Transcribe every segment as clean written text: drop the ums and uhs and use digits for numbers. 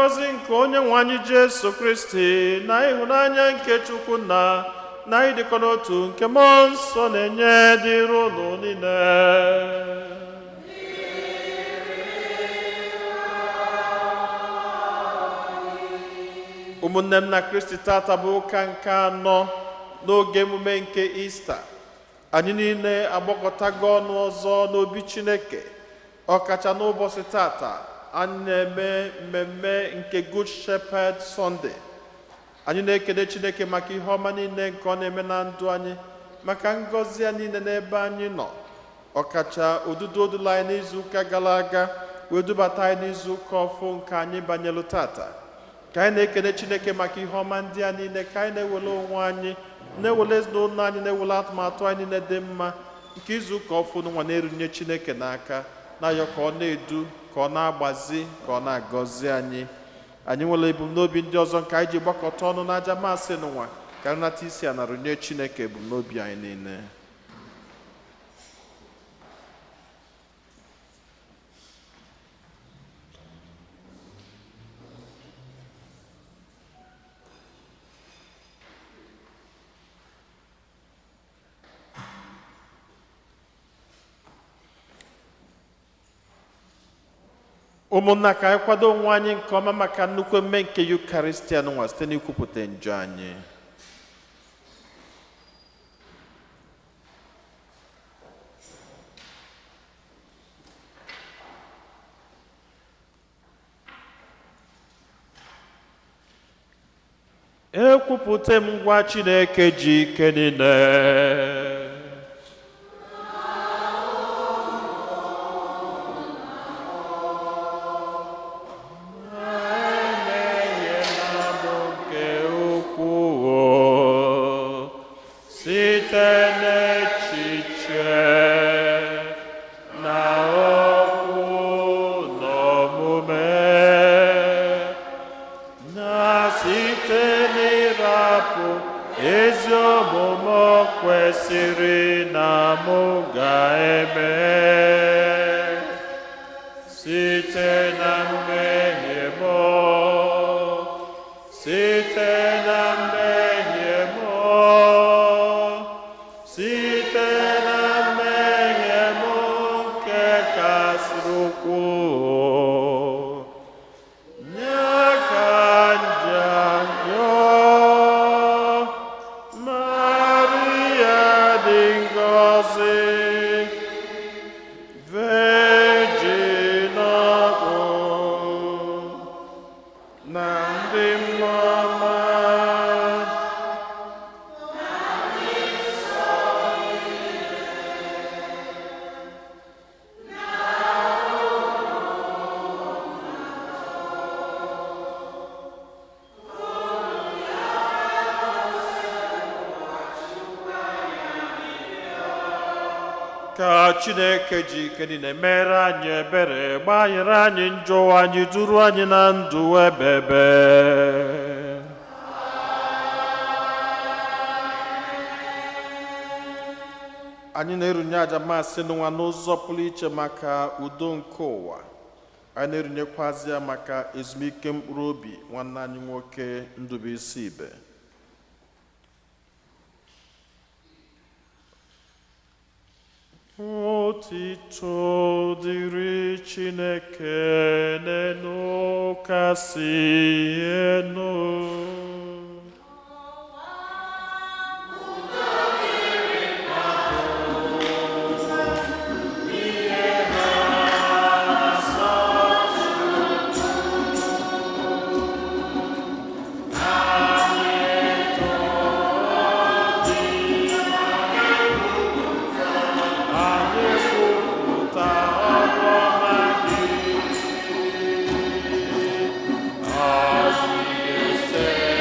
ngọzi nke onye nwe anyị Jesu Kristi na ịhụnanya nke Chukwu na ịdịkọ n'otu nke mmụọ nsọ na-enye dịrị unu niile. Ụmụnne m na Kristi, tata bụ ụka nke anọ n'oge emume nke Ista. Anyị niile agbakọtago ọnụ ọzọ n'obi Chineke, ọkacha n'ụbọchị tata anyị na-eme mmemme nke Good Shepherd Sunday. Anyị na-ekele Chineke maka ihe ọma niile nke ọ na-eme na ndụ anyị, maka ngọzi ya niile n'ebe anyị nọ, ọkacha odudu odula anyị n'izu ụka gara aga wee dubata anyị n'izu ụka ọfụ nke anyị banyelu tata. Ka anyị na-ekele Chineke maka ihe ọma ndị a niile, ka anyị na-ewele onwe anyị, na-ewele ezinụlọ anyị, na-ewele atụmatụ anyị niile dị mma nke izu ụka ọfụ nwa na-erunye Chineke n'aka, na-ayọ ka ọ na-edu, ka ọ na-agbazi, ka ọ na-agọzi anyị. Anyị nwere ebumnobi ndị ọzọ nke anyị ji gbakọta ọnụ n'aja masị n'ụwa, ka nrata isi a na-arụnye Chineke ebumnobi anyị niile. Ụmụnna, ka anyị kwado onwe anyị nke ọma maka nnukwu emme nke Eucharistia nwa site n'ikwupụta njọ anyị. Ekwupụta m ngwa Chineke ji ike niile. Ka Chineke ji ike niile mere anyị ebere, gbaghara anyị njọ anyị, duru anyị na ndụ ebebe. Anyị na-erunye aja masị n'ụwa n'ụzọ pụrụ iche maka udo nke ụwa. Anyị na-erunyekwazi ya maka ezumike mkpụrụ obi nwanne anyị nwoke Ndubuisi Ibe. Otito dịrị Chineke n'elu kasị enu. Say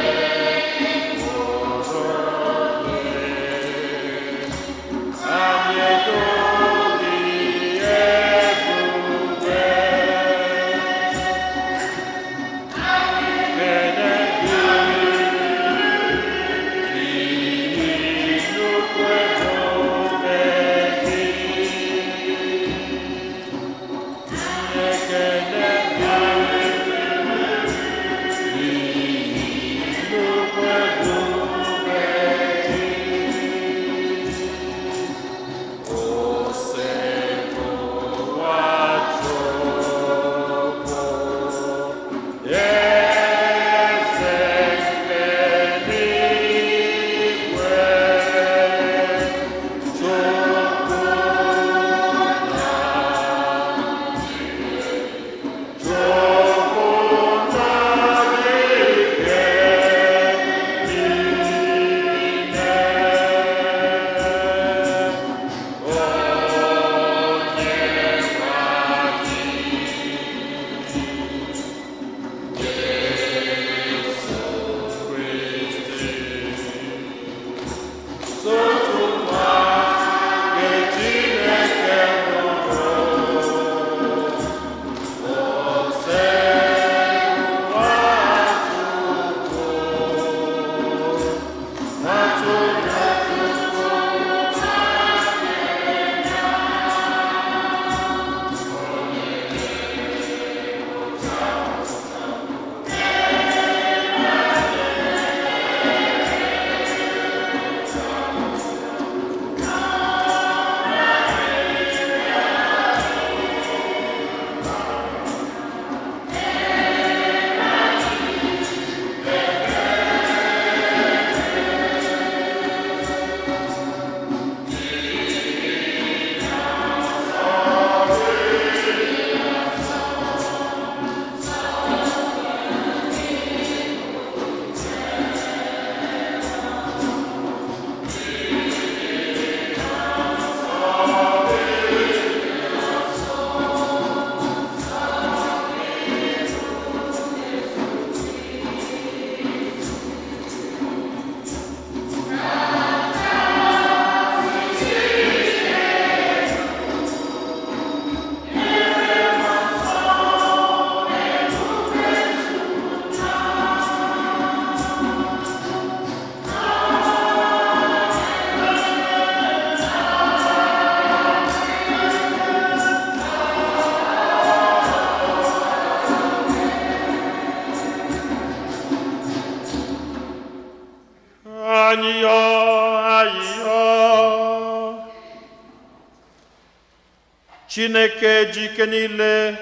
Chineke ji ike niile,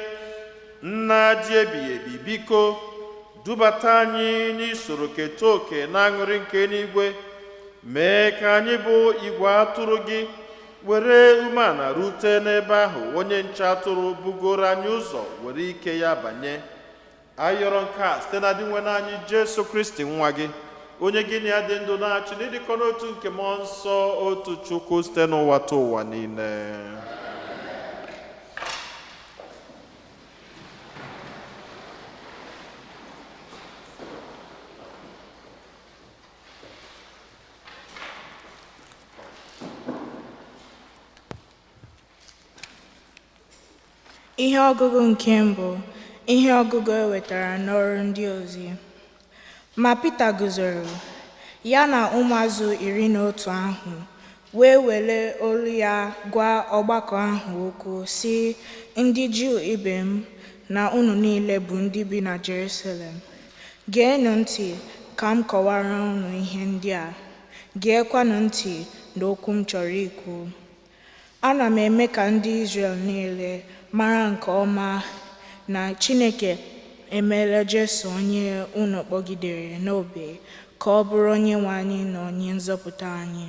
nna dị ebighị ebi, biko dubata anyị n'isoro keta oke na aṅụrị nke n'igwe, mee ka anyị bụ igwe atụrụ gị, were umeala rute n'ebe ahụ onye nche atụrụ bugoro anyị ụzọ were ike ya banye. Ayọrọ nke a site na dị nwe anyị Jesu Kristi nwa gị, onye gị na ya dị ndụ na-achị n'ịdịkọ n'otu nke mmụọ nsọ, otu Chukwu site n'ụwa ta ụwa niile. Ihe ọgụgụ nke mbụ, ihe ọgụgụ ewetara n'ọrụ ndị ozi. Ma Pita guzoro, ya na ụmụazụ 11 ahụ, wee were olu ya gwa ọgbakọ ahụ okwu, sị, ndị Juu ibe m na unu niile bụ ndị bi na Jerusalem, geenụ ntị ka m kọwara unu ihe ndị a, geekwanụ ntị n'okwu m chọrọ ikwu. Ana m eme ka ndị Izrel niile mara nke ọma na Chineke emeela Jesu onye unu kpọgidere n'obe ka ọ bụrụ Onyenwe anyị na onye nzọpụta anyị.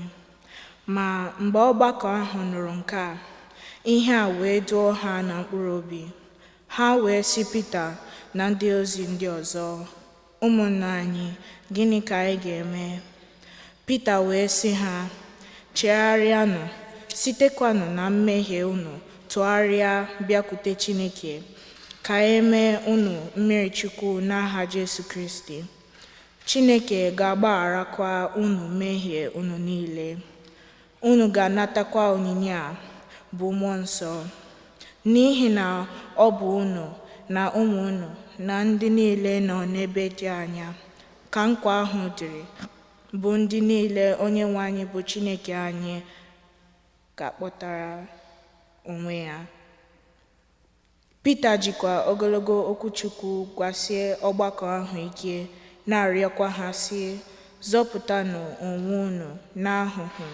Ma mgbe ọgbakọ ahụ nụrụ nke a, ihe a wee doo ha na mkpụrụ obi. Ha wee sị Pita na ndị ozi ndị ọzọ, ụmụnna anyị, gịnị ka anyị ga-eme? Pita wee sị ha, chegharịanụ, sitekwanụ na mmehie unu tụgharịa bịakwute Chineke, ka e mee unu mmiri Chukwu n'aha Jesu Kristi. Chineke ga-agbagharakwa unu mmehie unu niile. Unu ga-anatakwa onyinye a bụ Mmụọ Nsọ, n'ihi na ọ bụ unu na ụmụ unu na ndị niile nọ n'ebe dị anya ka nkwa ahụ dịrị, bụ ndị niile Onyenwe anyị bụ Chineke anyị ga-akpọtara onwe ya. Pita jikwa ogologo okwuchukwu gwasie ọgbakọ ahụ ike, na-arịọkwa ha sị, zọpụtanụ onwe unu n'ahụhụ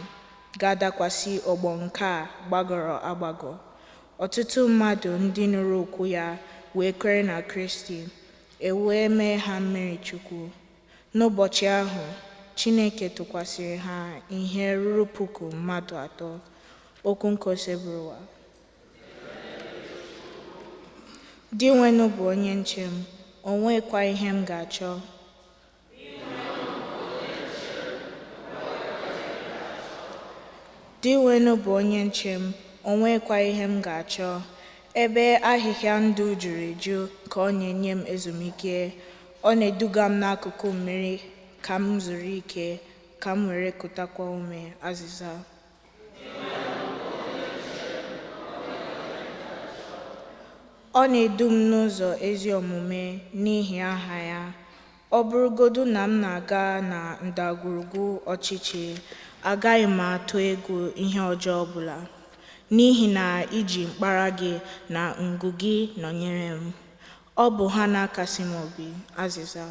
ga-adakwasị ọgbọ nke a gbagọrọ agbagọ. Ọtụtụ mmadụ ndị nụrụ okwu ya wee kwere na Kristi, wee mee ha mmiri Chukwu. N'ụbọchị ahụ, Chineke tụkwasịrị ha ihe ruru 1,000 mmadụ 3. Okwu nke osebụrụwa. Di nwenụ bụ onye nche m, o nwekwa ihe m ga-achọ. Di nwenụ bụ onye nche m, o nwekwa ihe m ga-achọ. Ebe ahịhịa ndụ juru eju ka ọ na-enye m ezumike, ọ na-eduga m n'akụkụ mmiri ka m zuru ike, ka m were kutakwa ume. Azịza. Ọ na-edu m n'ụzọ ezi omume n'ihi aha ya. Ọ bụrụgodu na m na-aga na ndagwurugwu ọchịchị, agaghị m atụ egwu ihe ọjọọ ọbụla, n'ihi na iji mkpara gị na ngụ gị nọnyere m. Ọ bụ ha na-akasị m obi. Azịza.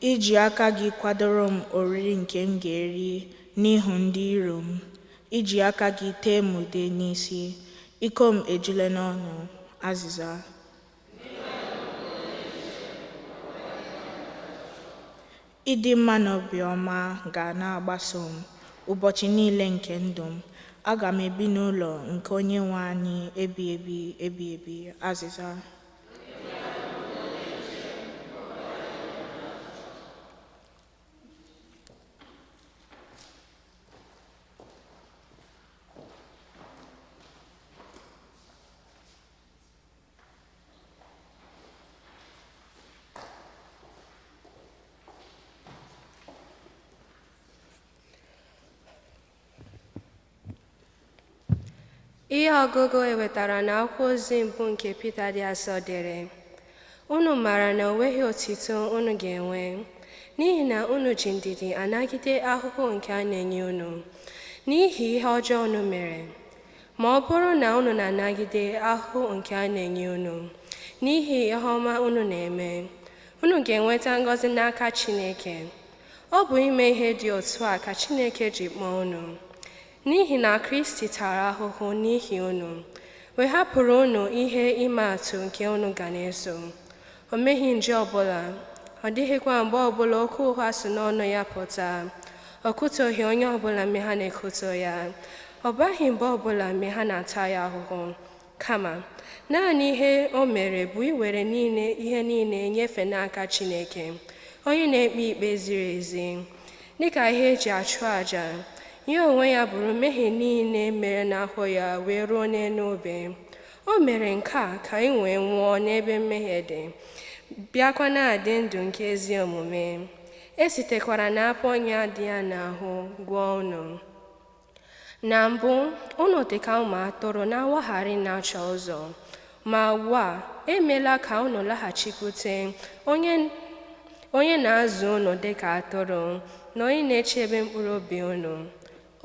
Iji aka gị kwadoro m oriri nke m ga-eri n'ihu ndị iro m. Iji aka gị tee m ude n'isi, iko m ejule n'ọnụ. Azịza. Ịdị mma na obiọma ga na-agbaso m ụbọchị niile nke ndụ m. Aga m ebi n'ụlọ nke Onyenwe anyị ebighị ebi. Azịza. Ihe ọgụgụ ewetara n'akwụkwọ ozi mbụ nke Pita dị asọ dere, unu maara na o nweghị otito unu ga-enwe, n'ihi na unu ji ndidi anagide ahụhụ nke a na-enye unu n'ihi ihe ọjọọ unu mere. Ma ọ bụrụ na unu na-anagide ahụhụ nke a na-enye unu n'ihi ihe ọma unu na-eme, unu ga-enweta ngọzi n'aka Chineke. Ọ bụ ime ihe dị otu a ka Chineke ji kpọọ unu, n'ihi na Kristi tara ahụhụ n'ihi unu, wee hapụrụ unu ihe ịma atụ nke unu ga na-eso. O meghị njọ ọbụla, ọ dịghịkwa mgbe ọbụla okwu ụgha si n'ọnụ ya pụta. Ọ kụtoghị onye ọbụla mgbe ha na-ekoto ya, ọ baghị mgbe ọbụla mgbe ha na-ata ya ahụhụ. Kama, naanị ihe o mere bụ iwere ihe niile nyefee n'aka Chineke, onye na-ekpe ikpe ziri ezi. Dịka ihe eji achụ àjà, ya onwe ya bụrụ mmehie niile mere n'ahụ ya wee ruo n'elu obe. O mere nke a ka anyị wee nwụọ n'ebe mmehie dị, bịakwa na-adị ndụ nke ezi omume. E sitekwara n'afọ ọnya dị ya n'ahụ gwọọ unu. Na mbụ, unu dị ka ụmụ atụrụ na-awagharị na-achọ ụzọ, ma ugbu a emeela ka unu laghachikwute onye na-azụ unu dị ka atụrụ na onye na-echebe mkpụrụ obi unu.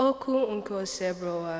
Okwu nke Osebrowa.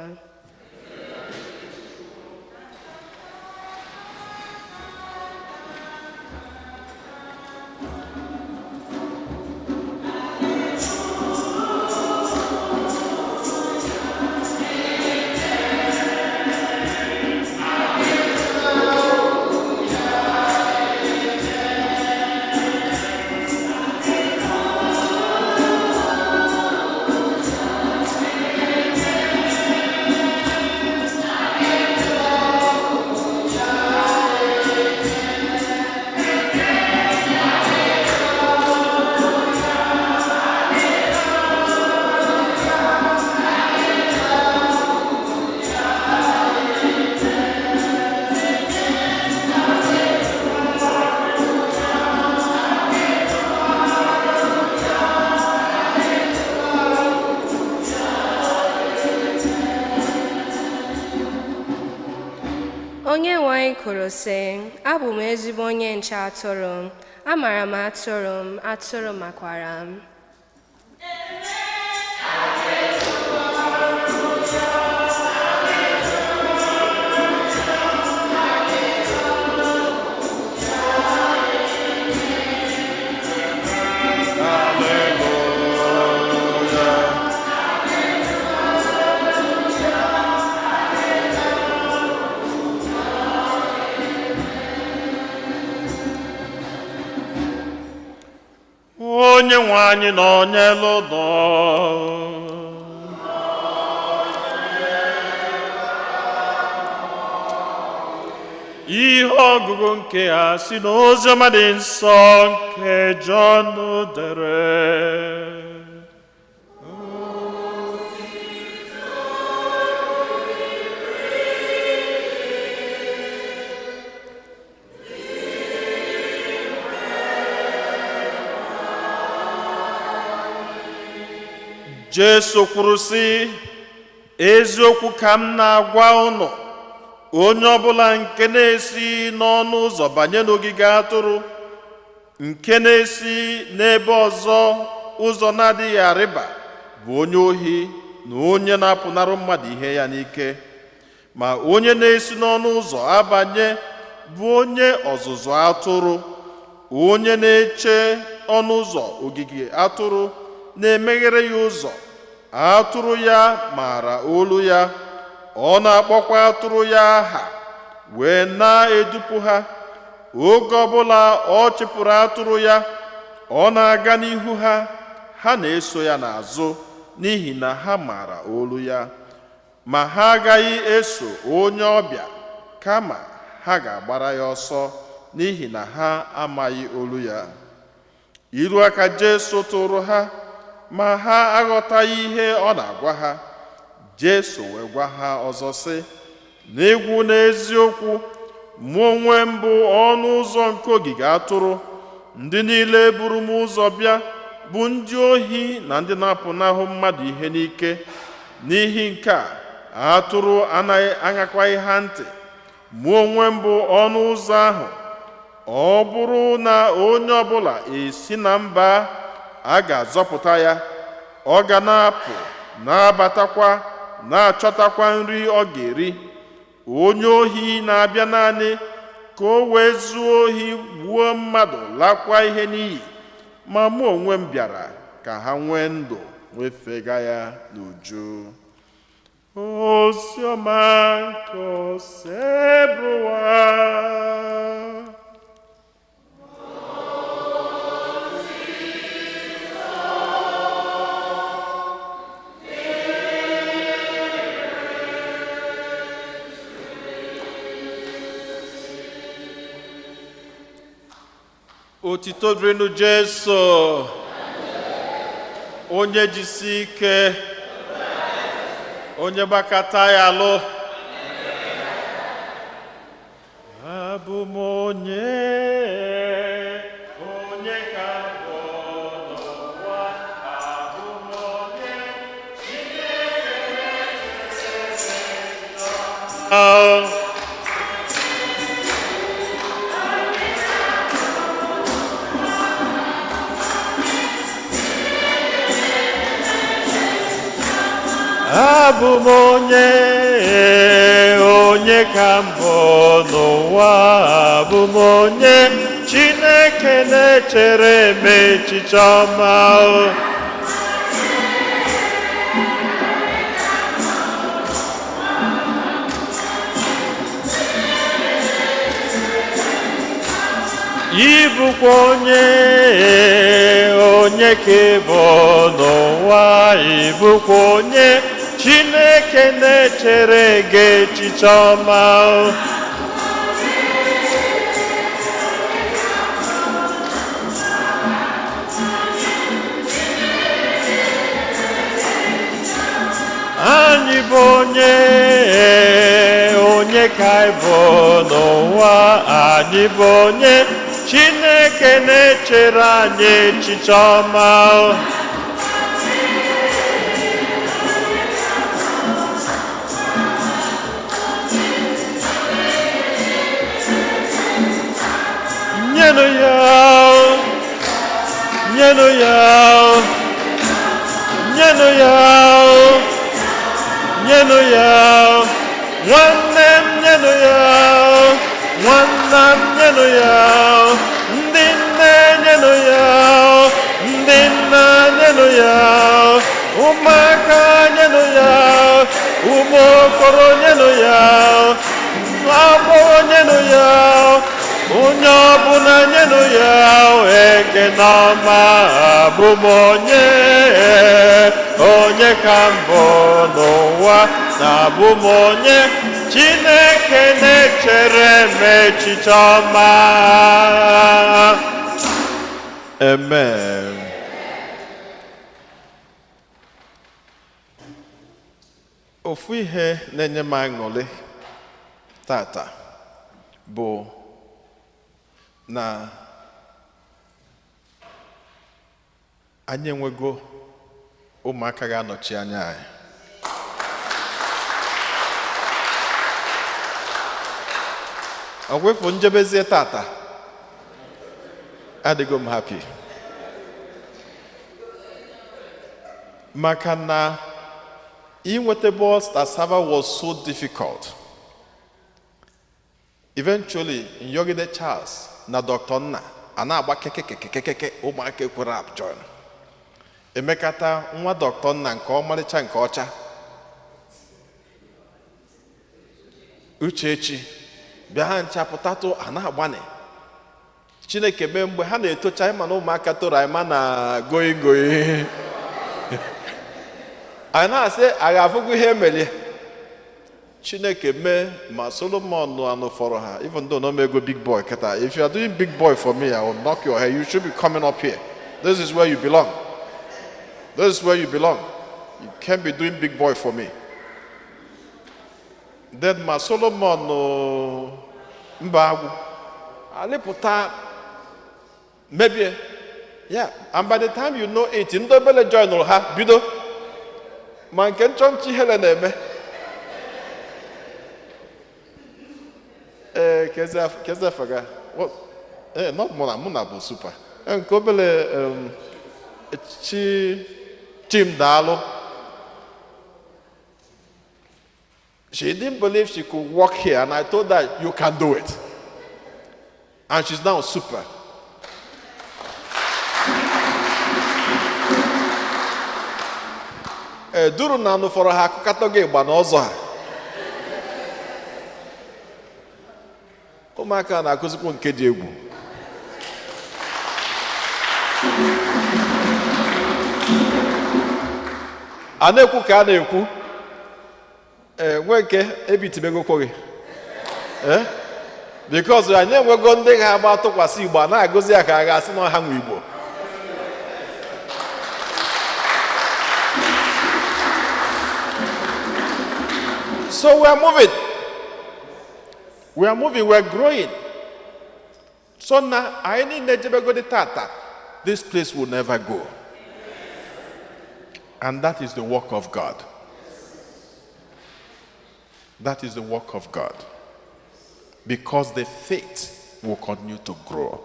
Onyenwe anyị kwuru sị, abụ m ezigbo onye nche atụrụ, amara m atụrụ m, atụrụ makwara m. Onyenwe anyị nọnyelu ụdọ. Ihe ọgụgụ nke a si n'oziọma dị nsọ nke Jọn dere. Jesu kwuru sị, eziokwu ka m na-agwa unu, onye ọbụla nke na-esi n'ọnụ ụzọ banye n'ogige atụrụ, nke na-esi n'ebe ọzọ ụzọ na-adịghị arịba, bụ onye ohi na onye na-apụnara mmadụ ihe ya n'ike. Ma onye na-esi n'ọnụ ụzọ abanye bụ onye ọzụzụ atụrụ, onye na-eche ọnụ ụzọ ogige atụrụ na-emeghere ya ụzọ. Atụrụ ya maara olu ya, ọ na-akpọkwa atụrụ ya aha, wee na-edupu ha. Oge ọbụla ọ chịpụrụ atụrụ ya, ọ na-aga n'ihu ha, ha na-eso ya n'azụ, n'ihi na ha maara olu ya. Ma ha agaghị eso onye ọbịa, kama ha ga-agbara ya ọsọ, n'ihi na ha amaghị olu ya. Iru aka Jesu tụrụ ha, ma ha aghọtaghị ihe ọ na-agwa ha. Jesu wee gwa ha ọzọ sị, n'egwu n'eziokwu, mụ onwe m bụ ọnụ ụzọ nke ogige atụrụ. Ndị niile buru m ụzọ bịa bụ ndị ohi na ndị na-apụnahụ mmadụ ihe n'ike. N'ihi nke a, atụrụ anaghị aṅakwaghị ha ntị. Mụ onwe m bụ ọnụ ụzọ ahụ. Ọ bụrụ na onye ọbụla esi na mba, a ga-azọpụta ya. Ọ ga na-apụ, na-abatakwa, na-achọtakwa nri ọ ga-eri. Onye ohi na-abịa naanị ka o wee zuo ohi, gbuo mmadụ, lakwa ihe n'iyi. Ma mụ onwe m bịara ka ha nwee ndụ wefega ya n'uju. Oziọma nke osebụwa. Otito dịrịnụ Jesu, onye jisi ike, onye gbakata ya alụ. Abụ m onye ka bụ n'ụwa, abụ m onye abụ m onye ka mbụ n'ụwa, abụ m onye Chineke na-echere m echiche ọma. Ịbụkwa onye ka ịbụ n'ụwa, ịbụkwa onye Chineke na-echere gị echiche ọma. Anyị bụ onye ka ịbụ n'ụwa, anyị bụ onye Chineke na-echere anyị echiche ọma. Nyenụ ya, nwanne m nyenụ ya, nwanna m nyenụ ya, ndị nne nyenụ ya, ndị nna nyenụ ya, ụmụaka nyenụ ya, ụmụ okoro nyenụ ya, agbọghọ nyenụ ya, onye ọbụla nyenụ ya ekele ọma. Abụ m onye ka mbụ n'ụwa, na abụ m onye Chineke na-echere m echiche ọma. Amen. Ofu ihe na-enye m aṅụrị tata bụ na anyị enwego ụmụaka ga-anọchi anya anyị. Ọgwefu njebezie tata, adịgo m happy maka na inweta ball star server was so difficult. Eventually, Nyogide Charles na Dr. Nna ana-agba keke ụmụaka ekwere abjoin. Emekata nwa Dr. Nna nke ọmarịcha nke ọcha, Uchechi bịa ha nchapụtatụ ana-agbani. Chineke mee mgbe ha na-etocha ịma na ụmụaka toro anyị ma na goyi anyị na-asị agha afụgwu ihe emelie. Chineke mee ma Solomon anụfọrọ ha, even though no me go big boy keta. If you are doing big boy for me, I will knock your head. You should be coming up here. This is where you belong. This is where you belong. You can't be doing big boy for me. Then ma Solomon mbagu aliputa maybe, yeah, and by the time you know it, in the belly join will have bido man can chonchi helene. Keza faga. What? Not Mona bu super. And Kobele Chim Dalo. She didn't believe she could walk here, and I told her, you can do it. And she's now super. duru na anụ fọrọ ha akụkatọ gị ịgba n'ọzọ ha. Ụmụaka na-akụzikwu nke dị egwu. A na-ekwu ka a na-ekwu nwee nke ebitibegokwo gị because anyị enwego ndị ga-agba tụkwasị Igbo a na-agụzi ya ka a ga-asị na ọha nwe Igbo. So we are moving, we are growing. So now I need to tata. This place will never go. And that is the work of God. That is the work of God. Because the faith will continue to grow.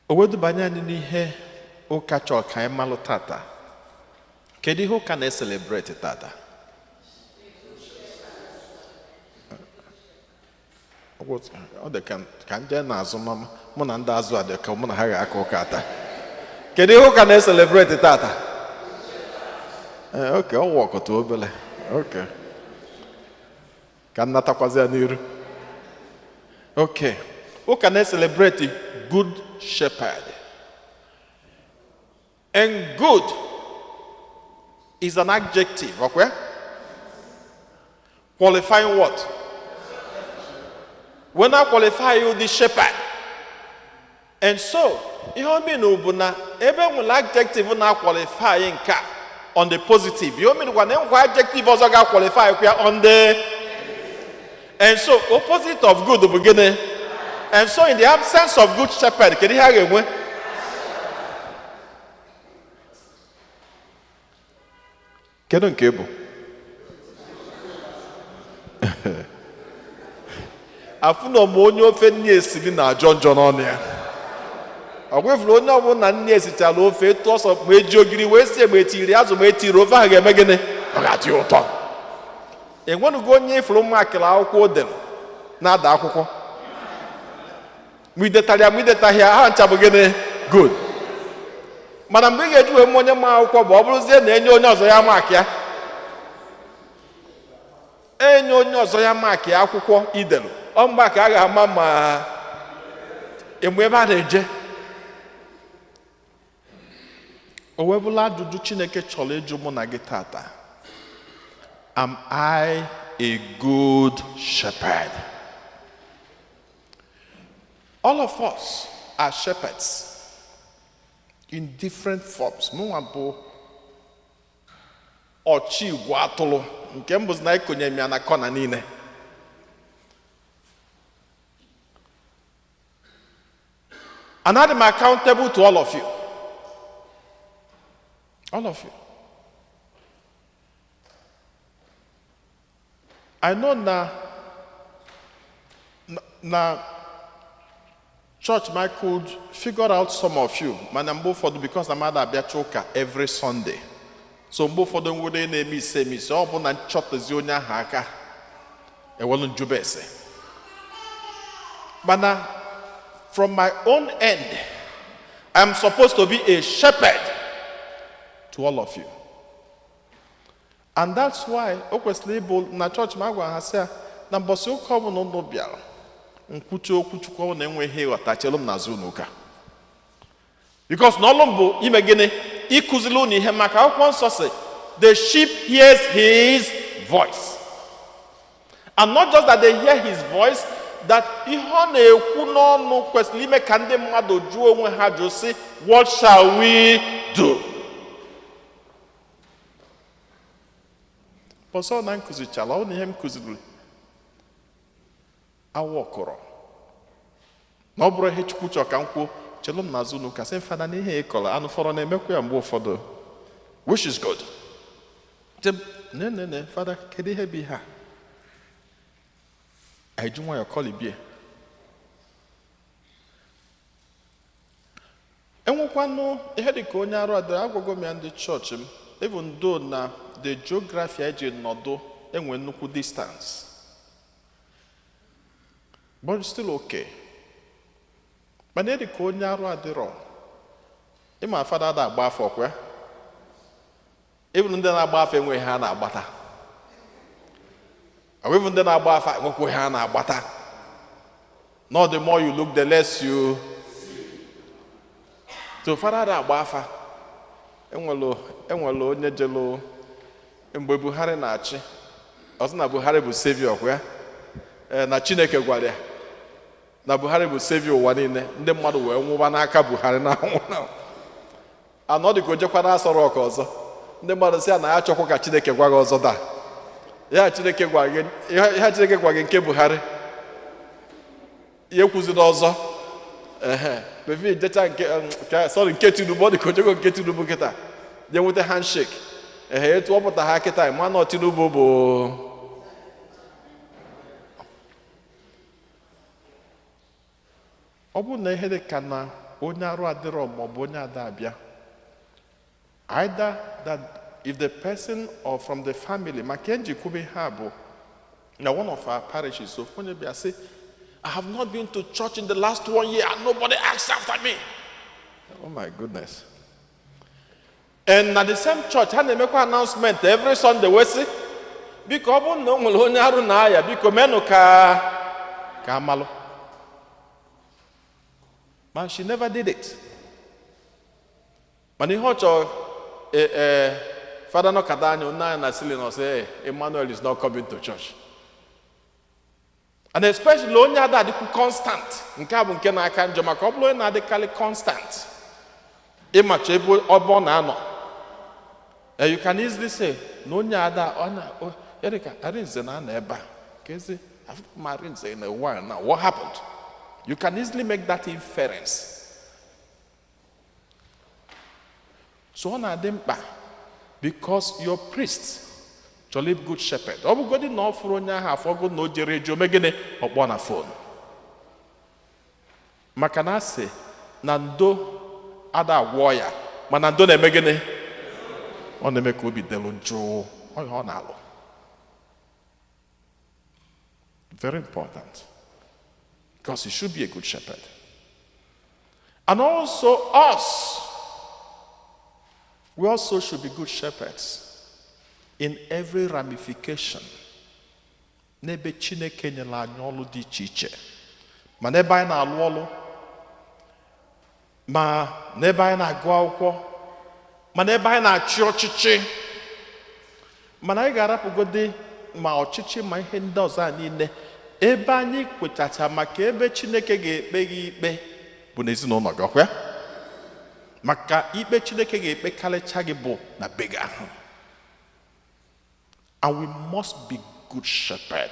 Owedu banyani ni he o kacho ka malu tata. Kedi ho can celebrate tata. Ọ dị ka nje na-azụ mụ na ndị azụ adị ka mụ na ha ga-aka ụka ata. Kedu ihe ụka na-eselebreti tata? Okay, ọ wọkọta obele. Okay. Ka nnatakwazi ya n'iru. Okay. Ụka na-eselebreti good shepherd. And good is an adjective, okay? Qualifying what? When I qualify you the shepherd. And so, ihe mean bụ na ebe nwere adjective na qualify nka on the positive. You mean when adjective also ga qualify on the. And so, opposite of good bụ gịnị? And so, in the absence of good shepherd, kedu ihe a ga-enwe? Kedu nke bụ? Afụnọ m onye ofe nni esiri na ajọ njọ n'ọnụ ya. Ọ gwefuru onye ọbụla na nni esichara ofe etu ọsọ ma eji ogiri wee sie ma etiri azụ ma etiri ofe ahụ ga-eme gịnị? Ọ ga-atị ụtọ. Enwenugo onye ifuru mma akịla akwụkwọ odelu na-ada akwụkwọ. Ma idetaghị ya ha ncha bụ gịnị? Good. Mana mgbe ị ga-eji wee m onye ma akwụkwọ bụ ọ bụrụzie na enye onye ọzọ ya maakị ya. Enye onye ọzọ ya maakị ya akwụkwọ idelu. Ọ mgba ka a ga-ama ma enwe ebe a na-eje. O webụla ajụjụ Chineke chọrọ ịjụ mụ na gị tata. Am I a good shepherd? All of us are shepherds in different forms. Mụnwa bụ ọchị igwe atụrụ nke mbụ na ikonye m ya na kọna niile. And I'm accountable to all of you. All of you. I know now church might could figure out some of you. Man, I'm both for because I'm at a choka every Sunday. So both for them would name me say me so open and chop the zionia haka. It wasn't jubese. But now, from my own end, I'm supposed to be a shepherd to all of you. And that's why Okweslibo na church magwa has said, na mbosi ukomu no biara. Nkuchu okuchukwu na enweghị ọtachelum na zunuka. Because n'olumbu ime gịnị ikuzili unu ihe maka akwụkwọ nsọ sị, the sheep hears his voice. And not just that they hear his voice, that ihe ọ na-ekwu n'ọnụ kwesịrị ime ka ndị mmadụ jụọ onwe ha jụ sị, what shall we do? Pọsọ na nkụzichala ọ na ihe m kụziri awọ kọrọ. Na ọ bụrụ ihe Chukwu chọrọ ka m kwuo, chelu m n'azụ n'ụka sị fada na ihe ịkọrọ anụ fọrọ na-emekwa ya mgbe ụfọdụ, which is good. Ne fada kedu ihe bụ ihe a? Anyị ji nwayọọ kọlibie. Enwekwanụ ihe dị ka onye arụ adịrị agwago m ya ndị chọọchị m, even though na the geography eji nọdụ enwe nnukwu distance, but it's still okay. Mana dị ka onye arụ adịrọ, ịma fada da agba afọ kwa even ndị na-agba afọ enweghị ha na-agbata even ndị na-agba afọ enwekweghị ha na-agbata. Not the more you look, the less you. So fada da agba afa enwelo onye jelo mgbe Buhari na-achị ọsị na Buhari bụ savior kwa na Chineke gwara ya na Buhari bụ savior ụwa niile, ndị mmadụ wee nwụba n'aka Buhari na anwụ na anọ dịka ojekwa na Asọ Rock ọzọ, ndị mmadụ sị ya na ya chọkwa ka Chineke gwa gị ọzọ daa ya Chineke gwa gị nke Buhari ya ekwuzina ọzọ befi jecha nke Tinubu, ọ dịka ojego nke Tinubu kịta je nweta handshake etu ọ pụta ha kịta manọ Tinubu bụ ọ bụ na ihe dị ka na onye arụ adịrọ maọbụ onye ada abịa, either that if the person or from the family maka njikwube ha bụ na one of our parishes, so onye bịa sị I have not been to church in the last 1 year and nobody asked after me. Oh my goodness. And at the same church, ha na-emekwa announcement every Sunday we say biko ọ bụ na o nwere onye arụ na aya biko menụ ka amalụ. Man, she never did it. Mana ihe ọ chọrọ Father no kadanya na na sili no say Emmanuel is not coming to church. And especially onye ada adịkwu constant, nke a bụ nke na-aka njọ maka ọ bụrụ onye na-adịkarị constant ịmacha ebe ọbọ na-anọ. You can easily say na onye ada Erika Arinze na-anọ ebe a kezi Arinze in a while now, what happened? You can easily make that inference. So ọ na-adị mkpa because your priest chọrọ ịbụ good shepherd. Ọ bụgodị na ọ fụrụ onye ahụ afọgo na o jere eju omegịnị ọkpọ na fon maka na asị na ndo ada agwọ ya mana ndo na-eme gịnị ọ na-eme ka obi delu njụụ ọ na-alụ. Very important because he should be a good shepherd. And also us, we also should be good shepherds in every ramification. N'ebe Chineke nyere anyị ọlụ dị iche iche, ma n'ebe anyị na-alụ ọlụ, ma n'ebe anyị na-agụ akwụkwọ, ma n'ebe anyị na-achị ọchịchị, mana anyị ga-arapụgodi ma ọchịchị ma ihe ndị ọzọ a niile ebe anyị kwetacha maka ebe Chineke ga-ekpe gị ikpe bụ n'ezinụlọ gị ọkwa ya, maka ikpe Chineke ga-ekpe karịcha gị bụ na be gị ahụ. And we must be good shepherd.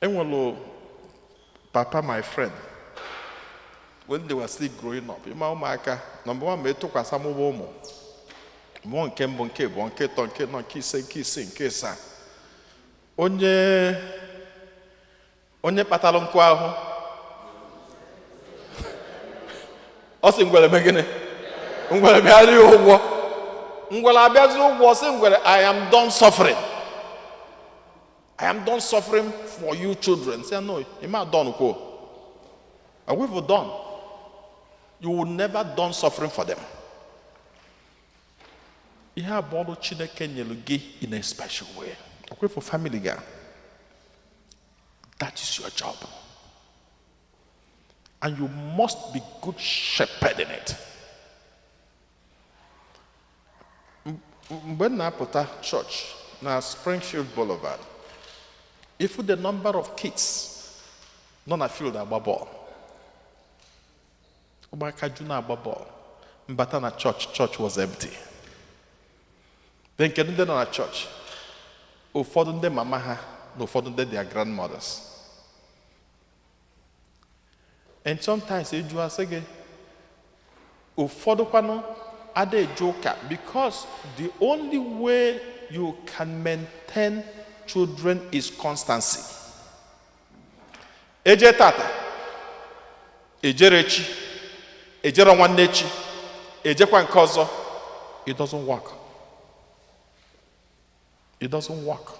Enwelo papa, my friend, when they were still growing up, ima ụmụaka number one ma etụkwasị amụba ụmụ mmụọ nke mbụ nke bụ nke tọ nke nọ nke ise nke isii nke ịsaa onye kpatara nkụ ahụ ọ sị ngwere megịnị ngwere bịara ya ụgwọ ngwere abịazi ụgwọ sị ngwere I am done suffering. I am done suffering for you children. Say no, you're not done. Are we done? You will never done suffering for them. You have borrowed Chineke nyelu gị in a special way. Okay, for family guy. That is your job. And you must be good shepherd in it. When I put a church now Springfield Boulevard, if the number of kids none field agba ball, Mbatana church was empty. Then kedụ ndị nọ na church, ụfọdụ ndị mama ha na ụfọdụ ndị their grandmothers. And sometimes eju asị gị ụfọdụ kwanu ada eju ụka because the only way you can maintain children is constancy. Eje tata, ejere echi, ejere nwanne echi, ejekwa nke ọzọ, it doesn't work. It doesn't work.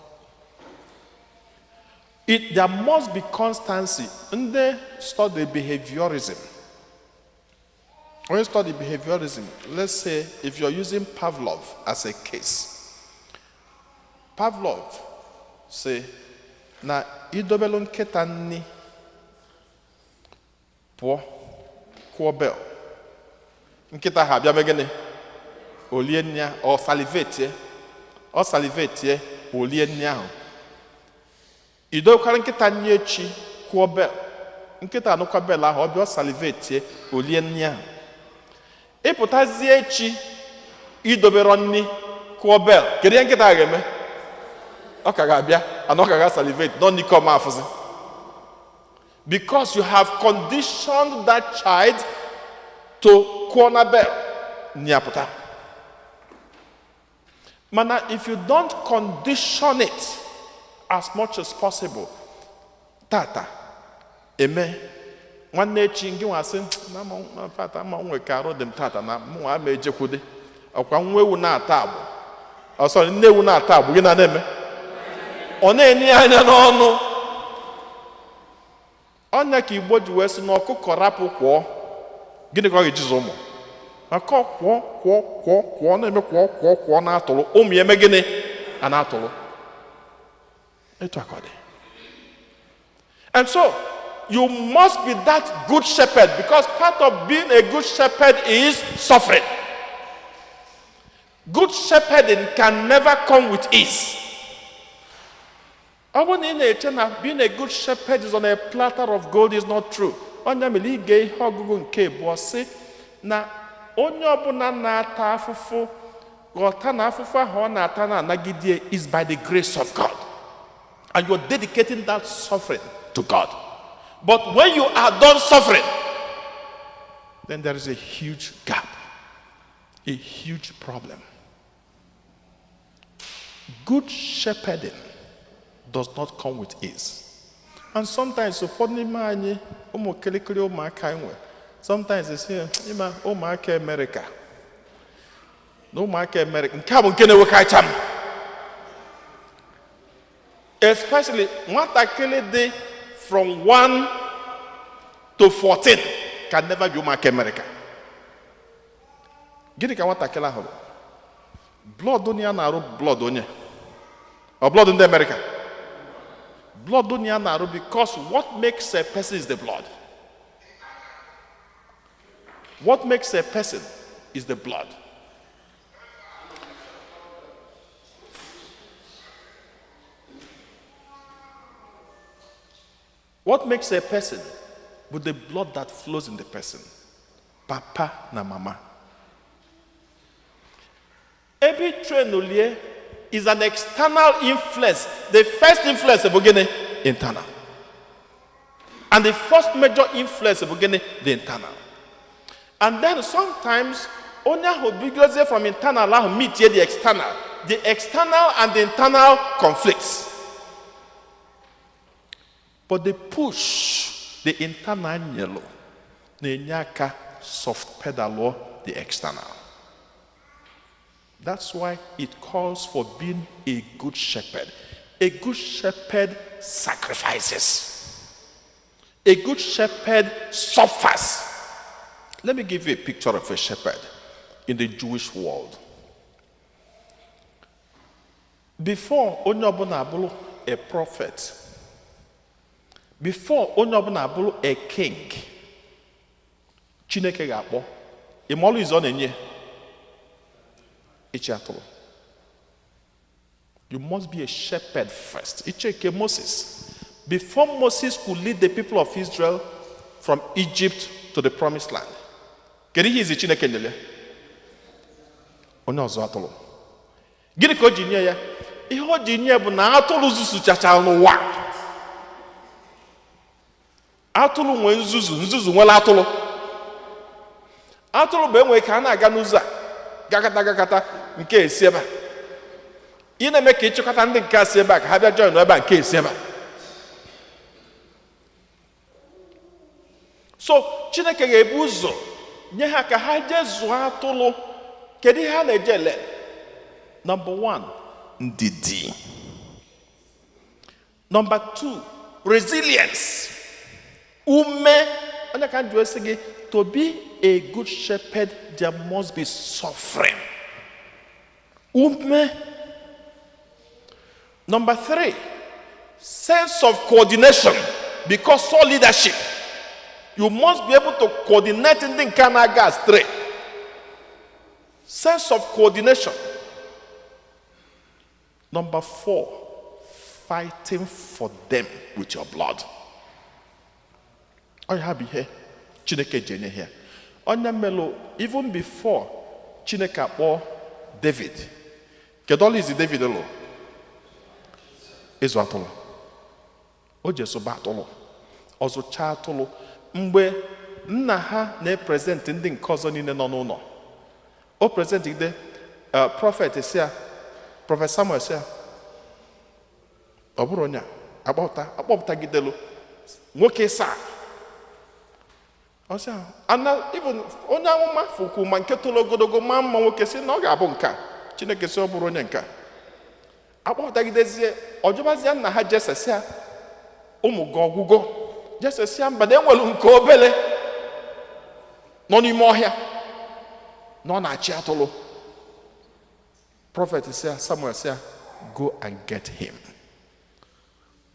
There must be constancy. And they study behaviorism. When you study behaviorism, let's say if you're using Pavlov as a case, Pavlov say na idobelo nketa nni pụọ kụọ bell nkịta ha bịa megịnị olie nni ahụ ọ salivate olie nni ahụ idokwara nkịta nni echi kụọ bell nkịta anụkwa bell ahụ ọ bịa ọ salivate olie nni ahụ ịpụtazie echi idobero nni kụọ bell kedu ihe nkịta ga-eme ọ ka ga-abịa anọ ka ga-salivate nọ n'ike ọma afụzi because you have conditioned that child to corner bell niapụta. Mana if you don't condition it as much as possible, tata eme nwanne echi ngị nwasị na fata ma nwe ka arụ dị m tata na mụ ama ejekwude ọkwa nwa ewu na-ata agbụ ọsọ nne ewu na-ata agbụ gị na-eme ọ na-enye anya n'ọnụ ọnya ka Igbo ji wee sị na ọkụkọ rapụ kwụọ gịnị ka ọ ga-ejizi ụmụ maka kwụọ na-eme kwụọ na-atụrụ ụmụ ya eme gịnị a na-atụrụ etu aka ọ dị. And so you must be that good shepherd, because part of being a good shepherd is suffering. Good shepherding can never come with ease. Being a good shepherd is on a platter of gold is not true. Onye mere ige ihe ọgụgụ nke bụ sị na onye ọbụla na-ata afụfụ ghọta na afụfụ ahụ ọ na-ata na-anagide is by the grace of God, and you're dedicating that suffering to God. But when you are done suffering, then there is a huge gap, a huge problem. Good shepherding does not come with ease. And sometimes, sometimes they say, America. No America. Especially what from 1 to 14 can never be America. Gini ka nwata kele ahụ blood onye na-arụ blood onye or blood in America. Blood onye na-arụ because what makes a person is the blood. What makes a person is the blood. What makes a person with the blood that flows in the person? Papa na mama. Every train is an external influence. The first influence is beginning internal. And the first major influence is beginning the internal. And then sometimes only who begins from internal meet the external. The external and the internal conflicts. But they push the internal yellow. Nenyaka soft pedal the external. That's why it calls for being a good shepherd. A good shepherd sacrifices. A good shepherd suffers. Let me give you a picture of a shepherd in the Jewish world. Before Onyobunabulu, a prophet, before Onyobunabulu, a king, Chineke ga-akpọ imolu is on enye. You must be a shepherd first. Icheke Moses. Before Moses could lead the people of Israel from Egypt to the promised land. Kedu ihe izi Chineke nyele? Onye ọzọ atụrụ. Gịnị ka o ji nye ya? Ihe o ji nye bụ na atụrụ zuzuchacha n'ụwa. Atụrụ nwe nzuzu nwere atụrụ. Atụrụ bụ enwe ka a na-aga n'ụzọ a. Gakata nke esi ebe a. Ị na-eme ka ịchịkọta ndị nke asị ebe a ka ha bịa join ebe a nke esi ebe a. So Chineke ga-ebu ụzọ nye ha ka ha jee zụọ atụrụ. Kedu ihe ha na-eje ele? Number 1, ndidi. Number 2, resilience. Ume. Onye ka njụ esi gị to be a good shepherd, there must be suffering. Number 3, sense of coordination. Because all leadership, you must be able to coordinate in the Kanaga astray. Sense of coordination. Number 4, fighting for them with your blood. I have here. Chineke Jenye here. Melo, even before Chineke or David. Kedol is David alone. Is what all. O Jesu batolo. Ozo chatolo. Mgbe nna ha na-present ndị nke ọzọ niile nọ n'ụlọ. O present the prophet is here. Prophet Samuel is here. Ọbụrụ onye akpọpụta gidelu nwoke saa. Ọsị ahụ, even onye amụma fukwu ma nke tolo ogologo ma mma nwoke si na ọ ga-abụ nka. Chineke si ọ bụrụ onye nka. Akpọpụtagidezie ọjọbazie nna ha jesesịa ụmụ gị ọgwụgwọ. Jesesịa mba na enwelu nke obele nọ n'ime ọhịa na ọ na-achị atụlụ. Prophet sịa Samuel sịa, go and get him.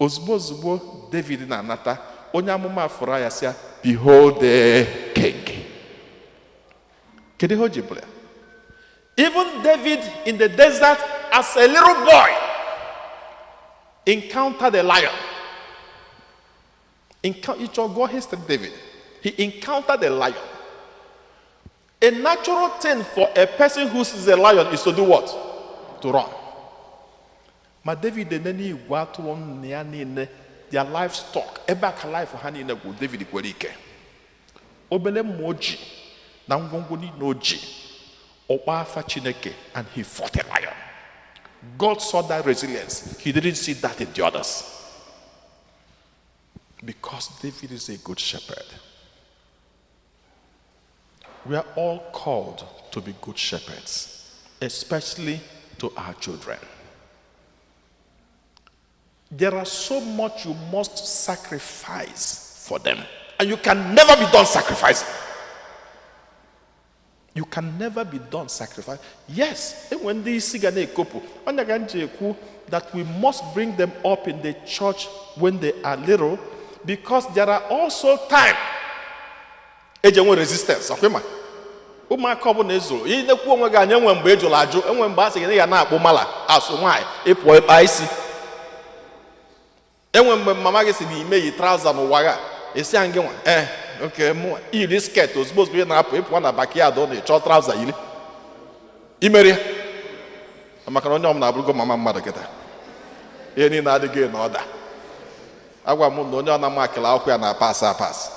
Ozugbo David na-anata, onye amụma fụrụ ya sịa, behold the king. Kedu ihe o ji bụrụ ya? Even David in the desert as a little boy encountered a lion. Go history David. He encountered a lion. A natural thing for a person who sees a lion is to do what? To run. But David and then he got one near their livestock. Ebaka life for Hani go David Gwerike. Obele moji. Nangongoni noji. Obafa Chineke. And he fought a lion. God saw that resilience. He didn't see that in the others. Because David is a good shepherd. We are all called to be good shepherds, especially to our children. There are so much you must sacrifice for them, and you can never be done sacrificing. You can never be done sacrificing. Yes, when they see a couple, that we must bring them up in the church when they are little, because there are also times resistance. Ụmụaka ọbụla ezoro ihe nekwu onwe gị anya enwe mgbe ejụrụ ajụ enwe mgbe a sị gị ya na-akpụ mala asụ nwaanyị ịpụ ịkpa isi enwe mgbe mama gị si gị ime yi trauza n'ụwa gị esi ya ngị nwa oke mụ iri sket ozugbo ozugbo na-apụ ịpụwa na backyard ọ na-echọ trauza yiri imeri ya maka na onye ọbụla abụrụgo mama mmadụ kịta ihe niile adịghị na ọda agwa m na onye ọ na-amakịla akwụkwọ ya na-apasị apasị.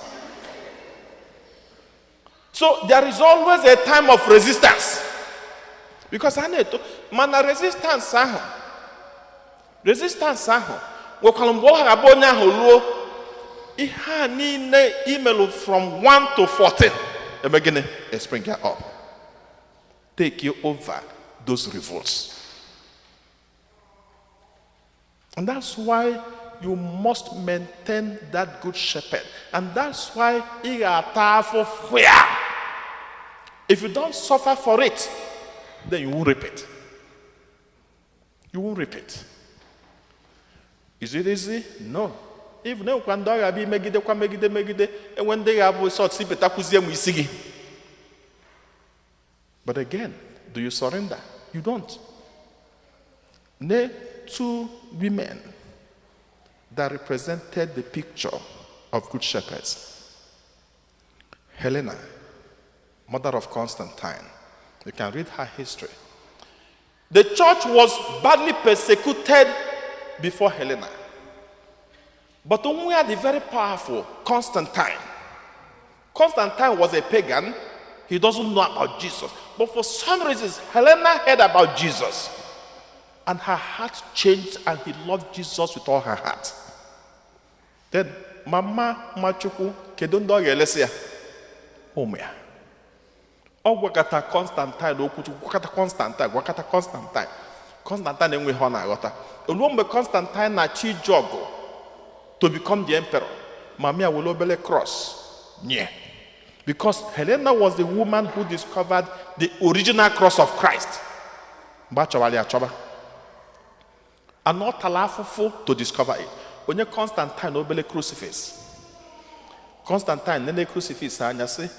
So there is always a time of resistance. Because I need to mana resistance wekwalumbo ha abonya holuo ihe niile email from 1 to 14 begin a sprinkle up. Take you over those revolts. And that's why you must maintain that good shepherd. And that's why you are powerful fear. If you don't suffer for it, then you won't reap it. You won't reap it. Is it easy? No. If no one dog be megide, and when they have sort of. But again, do you surrender? You don't. Nay, 2 women that represented the picture of good shepherds. Helena, mother of Constantine. You can read her history. The church was badly persecuted before Helena. But when we had the very powerful Constantine. Constantine was a pagan. He doesn't know about Jesus. But for some reasons, Helena heard about Jesus. And her heart changed and he loved Jesus with all her heart. Then, Mama Machuku, Kedundo Yelesia. Omea. Wakata Constantine, Wakata Constantine. Constantine enwe hona agota. Olumbe Constantine na chi jogo to become the emperor. Mamia will obele cross. Nye. Because Helena was the woman who discovered the original cross of Christ. And not allowful to discover it. Onye Constantine obele crucifix. Constantine nene crucifix anya sị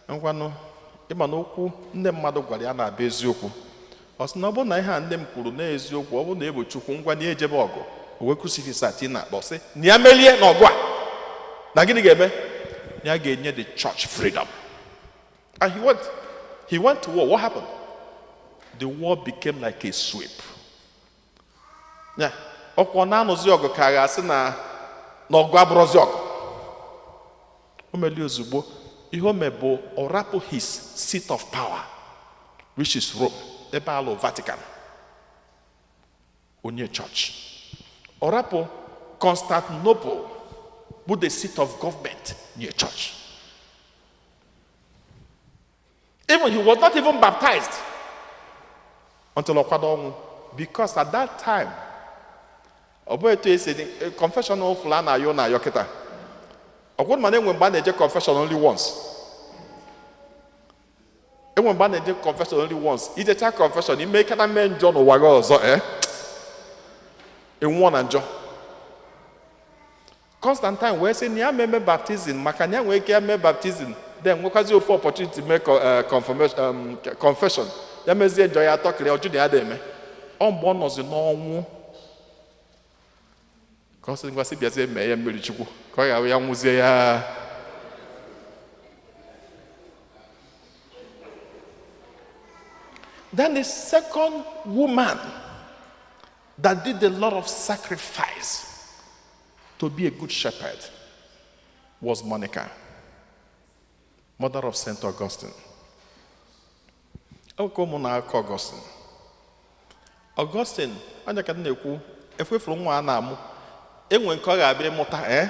ngwanụ ịma na okwu nne mmadụ gwara ya na-abụ eziokwu. Ọ sị na ọ bụ na ihe a nne m kwuru na eziokwu, ọ bụ na ebo Chukwu ngwa na ejebe ọgụ. Owe crucifix a ti na-akpọ sị na ya melie n'ọgụ a. Na gịnị ga-eme? Ya ga-enye the church freedom. And he went to war. What happened? The war became like a sweep. Yeah. Ọkwa na-anụzi ọgụ ka ga-asị na ọgụ abụrụzi ọgụ. O meli ozugbo ihe o mebụ ọ rapụ his seat of power, which is Rome, ebe alụ Vatican, onye church. Ọ rapụ Constantinople, bụ the seat of government, nye church. Even he was not even baptized until ọkwado ọnwụ, because at that time ọ bụ etu esi confession ofula na-ayọ na-ayọ kịta. Ọkwụrụ mana enwe mgbe a na-eje confession only once. Enwe mgbe a na-eje confession only once. Ijecha confession ime kana mee njọ n'ụwa gị ọzọ enwụọ na njọ. Constantine wee sị na ya meme baptizim maka na ya nwee ike ya mee baptizim then nwekwazi ofu opportunity mee confession ya mezie njọ ya atọkịrị ọjụ na ya da-eme. Ọ mgbe ọ nọzi n'ọnwụ ka ọ sị ngwasị bịazie mee ya mmiri Chukwu ka ọ ga ya nwụzie ya. Then the second woman that did a lot of sacrifice to be a good shepherd was Monica, mother of St. Augustine. Augustine. Augustine, anya ka na-ekwu efefuru nwa a na-amụ enwe nke ọ ga-abịa ịmụta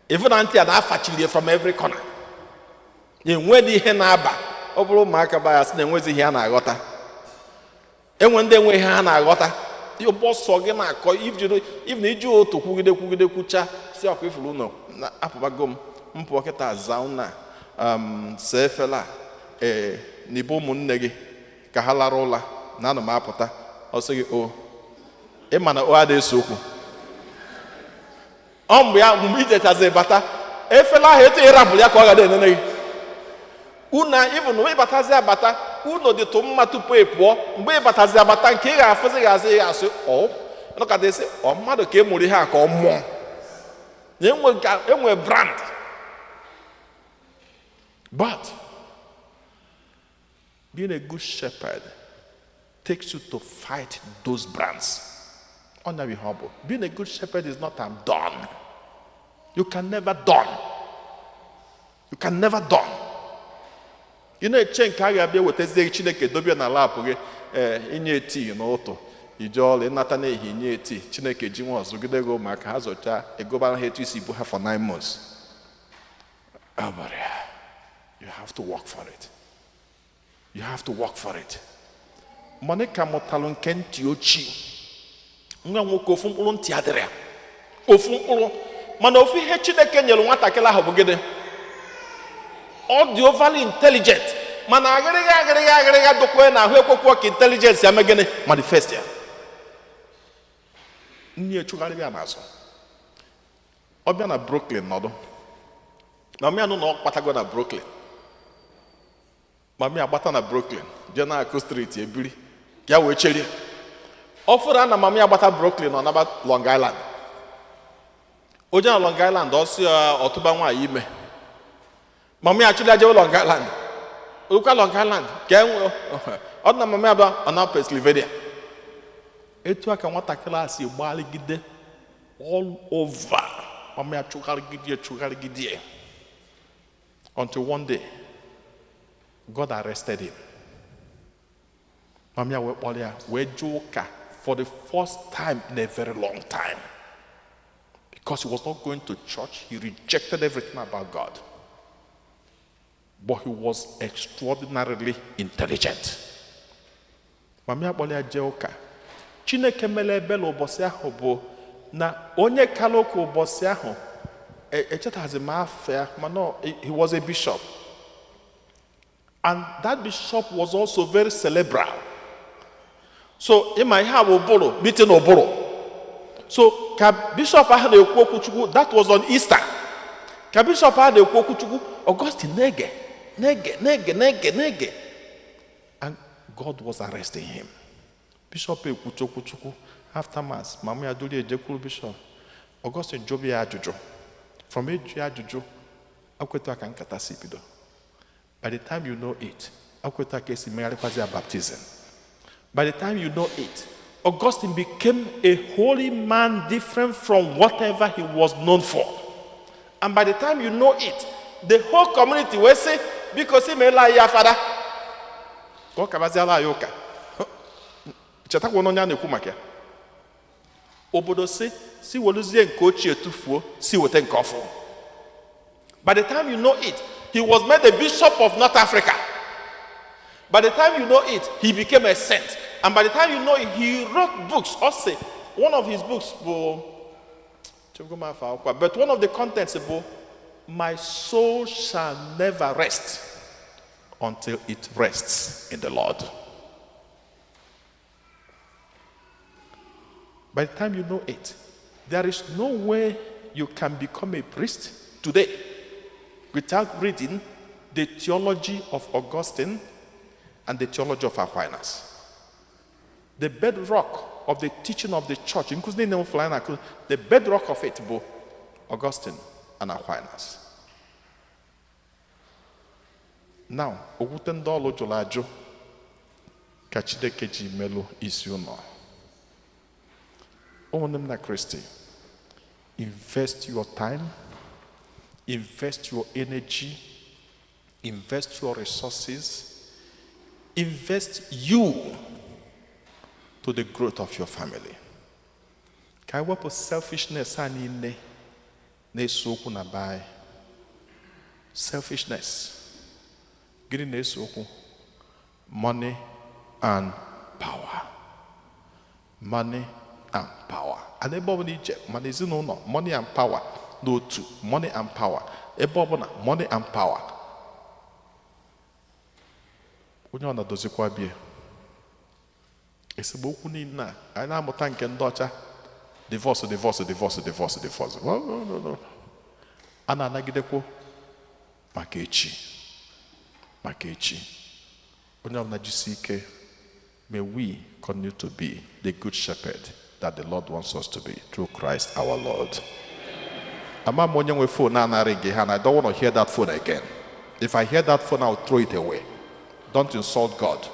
even na ntị a na-afachiri from every corner. Enwedị ihe na-aba ọ bụrụ ụmụaka baya sị na enwezi ihe a na-aghọta. Enwe ndị enwe ihe ha na-aghọta. Ọsọ gị na-akọ if na iji otu kwugide kwucha si ọkwa ifuru ụlọ apụbago m mpụ kịta zaa na see efela n'ibe ụmụnne gị ka ha lara ụla na ana m apụta ọsọ gị ịma na adị ese okwu. Ọ mgbe ijechazi bata efela ahụ etu ịrapụrụ ya ka ọ ga enene gị. Una even mgbe ịbatazi abata ụlọ dịtụ mma tupu ị pụọ, mgbe ịbatazi abata nke ị ga-afụzi ga-asị asị nọkadịsị mmadụ ka e mụrụ ihe a ka ọ mụọ. Enwe brand. But being a good shepherd takes you to fight those brands. Being a good shepherd is not I'm done. You can never done. You can never done. You know, eche nke a ga-abịa wetazie Chineke dobie na lapụ gị inye tii n'ụtụ ije ọla ịnata n'ihi inye tii Chineke ji nwa ọzụgide gị ụmụaka ha zọcha egobara ha etu isi bu ha for 9 months. You have to work for it. You have to work for it. Monica mụtalụ nke ntị ochie. Nwa nwoke ofu mkpụrụ ntị adịrị ya. Ofu mkpụrụ. Mana ofu ihe Chineke nyere nwatakịrị ahụ bụ gịnị? All the overly intelligent. Mana agịrịga dokwe na ahụ ekwekwo ka intelligence ya megịnị manifest ya. Nni echugharị ya n'azụ. Ọ bịa na Brooklyn nọdụ. Mami anụ na ọ kpatago na Brooklyn. Mami agbata na Brooklyn. Jee na Akụ Street ebiri. Ya wee cherie. Ọ fụrụ na mami agbata Brooklyn ọ naba Long Island. O jee na Long Island ọ sị ọtụba nwaanyị ime. Mami achụla jewe Long Island. Okwa Long Island ka enwe ọ na mami abịa ọ na Pennsylvania. Etu aka nwatakịrị a si gbaligide all over. Mami achụgharịgide until one day God arrested him. Mami wee kpọrọ ya wee jụọ ụka for the first time in a very long time. Because he was not going to church, he rejected everything about God. But he was extraordinarily intelligent. Mami akpọrọ ya jee ụka. Chineke mere ebele ụbọchị ahụ bụ na onye kaloka ụbọchị ahụ a church has a mafia, but no, he was a bishop. And that bishop was also very cerebral. So in my house, Oboro, meeting Oboro. So Bishop had a Kuchuku, that was on Easter. Bishop had a Kuchuku, Augustine Nege. And God was arresting him. Bishop Kuchuku, after Mass, Mamma Aduli Jekulu Bishop, Augustine Jobia Juju. From Ejia Juju, Akweta Kankata Sipido. By the time you know it, Akweta Kesi Merikazia baptism. By the time you know it, Augustine became a holy man different from whatever he was known for. And by the time you know it, the whole community will say, because he may lie, your father. Go Kabazala Yoka. Chatakononya Nekumaka. Obodo say, see what is the coach here to fool, see what then coffee. By the time you know it, he was made the bishop of North Africa. By the time you know it, he became a saint. And by the time you know it, he wrote books. Also, one of his books, but one of the contents about my soul shall never rest until it rests in the Lord. By the time you know it, there is no way you can become a priest today without reading the theology of Augustine and the theology of Aquinas. The bedrock of the teaching of the church, including the bedrock of it, both Augustine and Aquinas. Now, Ogutendolo Jolajo, Kachidekeji Melo Isyuno. Omonemna Christi, invest your time, invest your energy, invest your resources, invest you to the growth of your family. Can I work with selfishness and selfishness? Getting money and power. Money and power. And everybody money is no money and power. No two. Money and power. Everybody money and power. Unyona dozi kwa bie. Eseboku ni na. Ana amụta nke ndị ọcha. Divorce. No. Ana anagidekwo maka echi. Onye ọbụla jisi ike. May we continue to be the good shepherd that the Lord wants us to be through Christ our Lord. Ama m onye nwe phone na-anara gị ha, and I don't want to hear that phone again. If I hear that phone, I will throw it away. Don't insult God.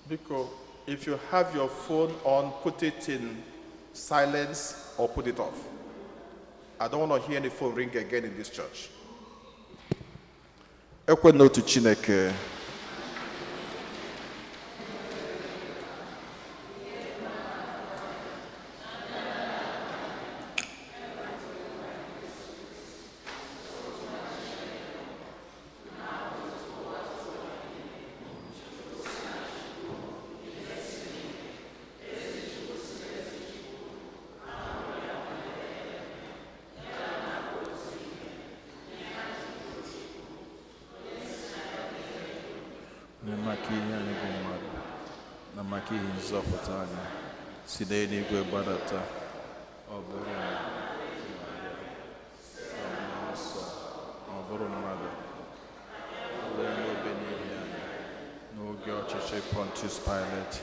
Because if you have your phone on, put it in silence or put it off. I don't want to hear any phone ring again in this church. Ekwe n'otu Chineke. Maka ihe anyị bụ mmadụ na maka ihe nzọpụta anyị si n'eluigwe gbadata, ọ bụrụ nsọ, ọ bụrụ mmadụ wee n'obe n'ihi anyị n'oge ọchịchị Pontius Pilate,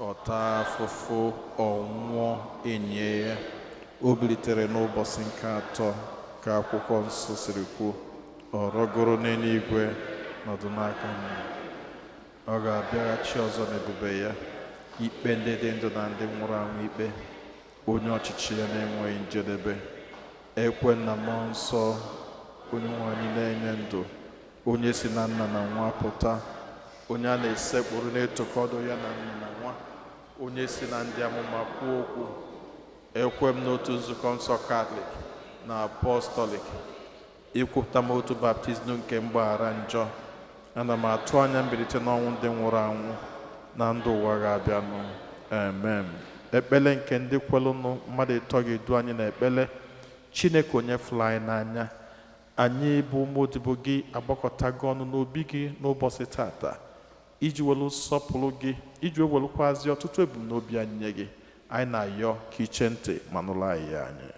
ọ taa afụfụ, ọ nwụọ, enye ya, o bilitere n'ụbọchị nke atọ ka akwụkwọ nsọ siri kwuo, ọ rọgoro n'eluigwe nọdụ n'aka nna. Ọ ga-abịaghachi ọzọ n'ebube ya ikpe ndị dị ndụ na ndị nwụrụ anwụ ikpe, onye ọchịchị ya na-enweghị njedebe. Ekwe na mmụọ nsọ, onye nwe anyị na-enye ndụ, onye si na nna na nwa pụta, onye a na-esekpụrụ na-etokọdo ya na nna na nwa, onye si na ndị amụma kwuo okwu. Ekwe m n'otu nzukọ nsọ Katọlik na Apọstọlik, ikwupụta m otu baptizim nke mgbaghara njọ. Ana m atụ anya mbilite n'ọnwụ ndị nwụrụ anwụ na ndụ ụwa ga-abịanụ. Amen. Ekpele nke ndị kwelụnụ mmadụ ịtọ ga-edu anyị na ekpele. Chineke onye fụrụ anyị n'anya, anyị bụ ụmụ odibo gị agbakọtago ọnụ n'obi gị n'ụbọchị tata iji welu nsọpụrụ gị, iji welukwazi ọtụtụ ebumnobi anyị nye gị. Anyị na-ayọ ka iche ntị ma nụrụ anyị ya anyị.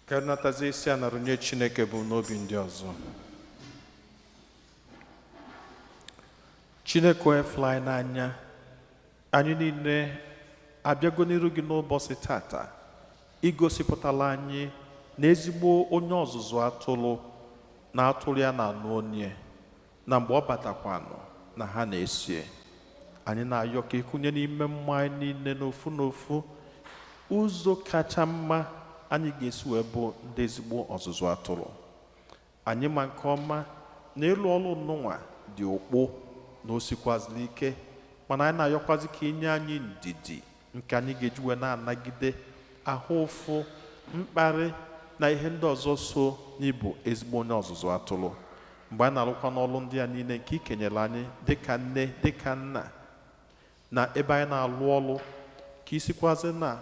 Ka nnatazi isi a narụ nye Chineke bụ n'obi ndị ọzọ. Chineke onye fụrụ anyị n'anya, anyị niile abịago n'iru gị n'ụbọchị tata igosipụtala anyị na ezigbo onye ọzụzụ atụrụ na atụrụ ya na-anụ onye na mgbe ọ batakwanụ na ha na-esie. Anyị na-ayọ ka ịkụnye n'ime mmụọ anyị niile n'ofu n'ofu ụzọ kacha mma anyị ga-esi wee bụ ndị ezigbo ọzụzụ atụrụ. Anyị ma nke ọma na ịlụ ọrụ nnụnwa dị okpo na osikwazili ike, mana anyị na-ayọkwazi ka inye anyị ndidi nke anyị ga-eji wee na-anagide ahụ ụfụ, mkparị na ihe ndị ọzọ so n'ịbụ ezigbo onye ọzụzụ atụrụ. Mgbe anyị na-alụkwa n'ọrụ ndị a niile nke ikenyere anyị dịka nne dịka nna, na ebe anyị na-alụ ọrụ ka isikwazi na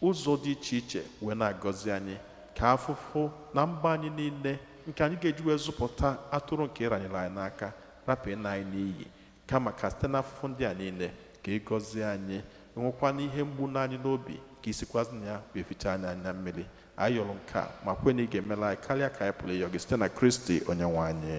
ụzọ dị iche iche wee na-agọzi anyị, ka afụfụ na mba anyị niile nke anyị ga-eji wee zụpụta atụrụ nke ịranyere anyị n'aka rapụ ịna anyị n'iyi, kama ka site n'afụfụ ndị a niile ka ịgọzie anyị enwekwa n'ihe mgbu n'anyị n'obi ka isikwazị na ya bụ eficha anya anya mmiri. Anyị yọrọ nke a ma kwe na ị ga-emela anyị karịa ka anyị pụrụ ịyọ gị site na Kristi onye nwe anyị.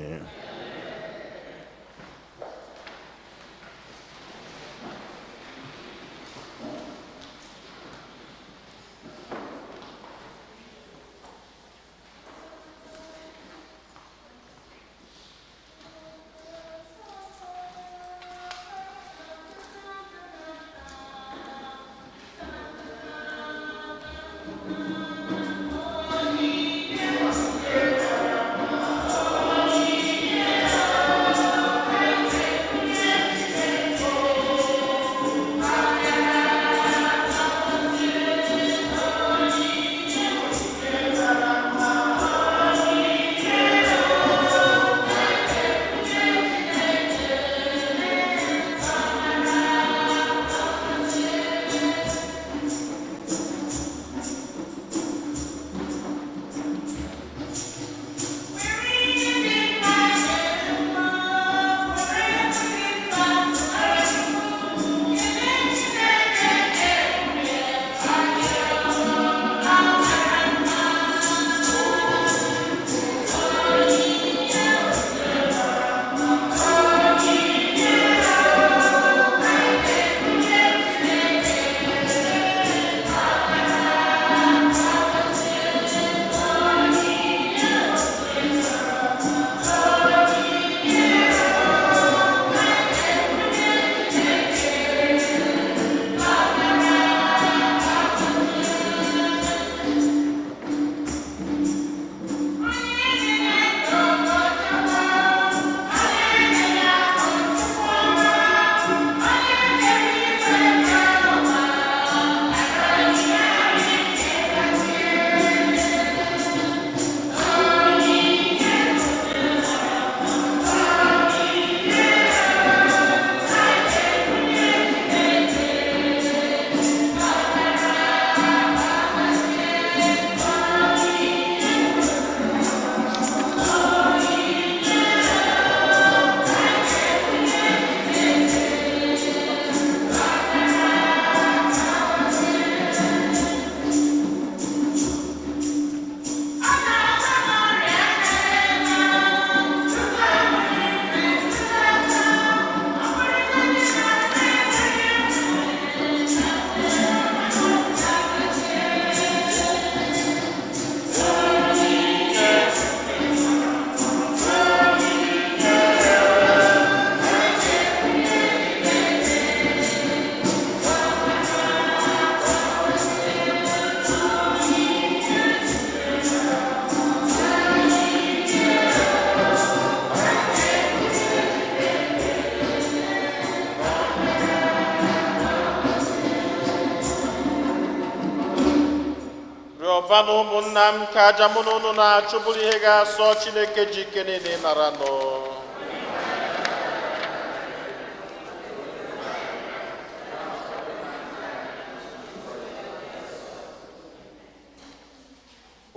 Ọvanụ ụmụnna m ka aja mụ na unu na-achụ bụrụ ihe ga-asọ Chineke ji ike niile nara nụ.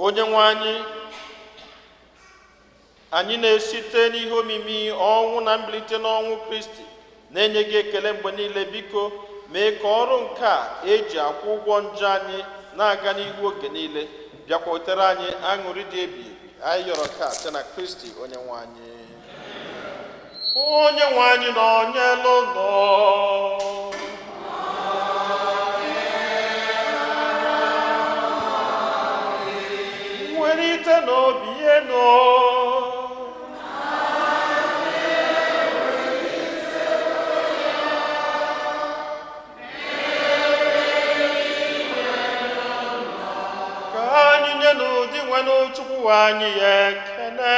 Onye nwe anyị na-esite n'ihe omimi ọnwụ na mbilite n'ọnwụ Kristi na-enye gị ekele mgbe niile. Biko mee ka ọrụ nke a eji akwụ ụgwọ njọ anyị na-aga n'ihu oge niile bịakwa wetara anyị aṅụrị dị ebi ebi. Anyị yọrọ ka site na Kristi onye nwe anyị. Onye nwe anyị nọnyelu ụlọ welite n'obi enu n'ụdị nwenụ Chukwu anyị ya ekene.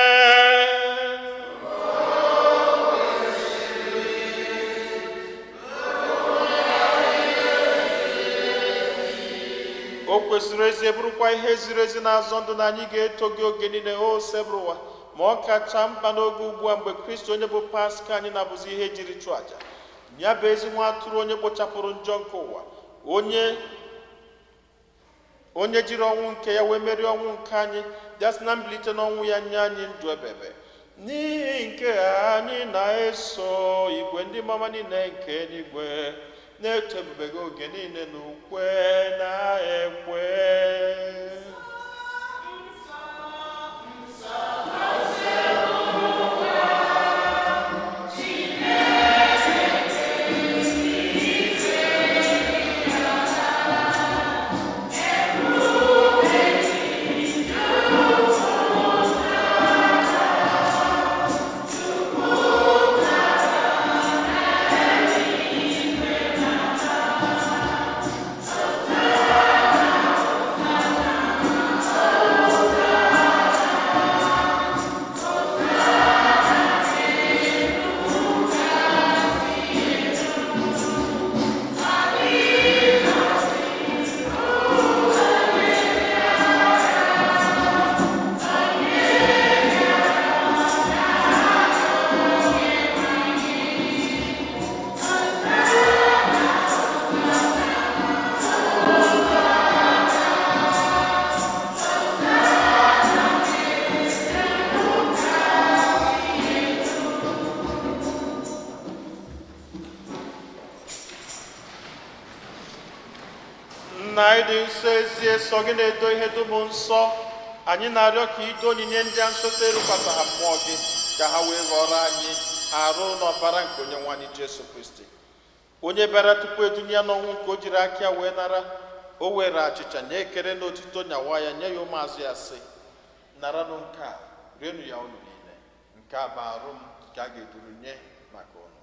O kwesịrị ezi bụrụkwa ihe ziri ezi na-azọ ndụ na anyị ga-eto gị oge niile o sebụrụ ụwa, ma ọ kacha mkpa n'oge ugbu a mgbe Kristi onye bụ Paska anyị na-abụzi ihe jiri chụọ aja. Ya bụ ezi nwa atụrụ onye kpochapụrụ njọ nke ụwa, onye jiri ọnwụ nke ya wee merie ọnwụ nke anyị, bịasị na mbilite n'ọnwụ ya nye anyị ndụ ebebe. N'ihi nke anyị na-eso igwe ndị mama niile nke eluigwe na-eto ebube gị oge niile na ukwe na ekwe. Nna ịdị nsọ ezie sọ gị na-edo ihe dum nsọ, anyị na-arịọ ka ido onyinye ndị a nsọ erukwasa ha mmụọ gị ka ha wee ghọrọ anyị arụ n'ọbara nke onye nwe anyị Jesu Kristi, onye bịara tupu edunye ya n'ọnwụ nke o jiri aka ya wee nara. O were achịcha nye ekele na otito nyawa ya nye ya ụmụazụ ya sị, naranụ nke a rienụ ya unu niile, nke a bụ arụ m nke a ga-eduru nye maka unu.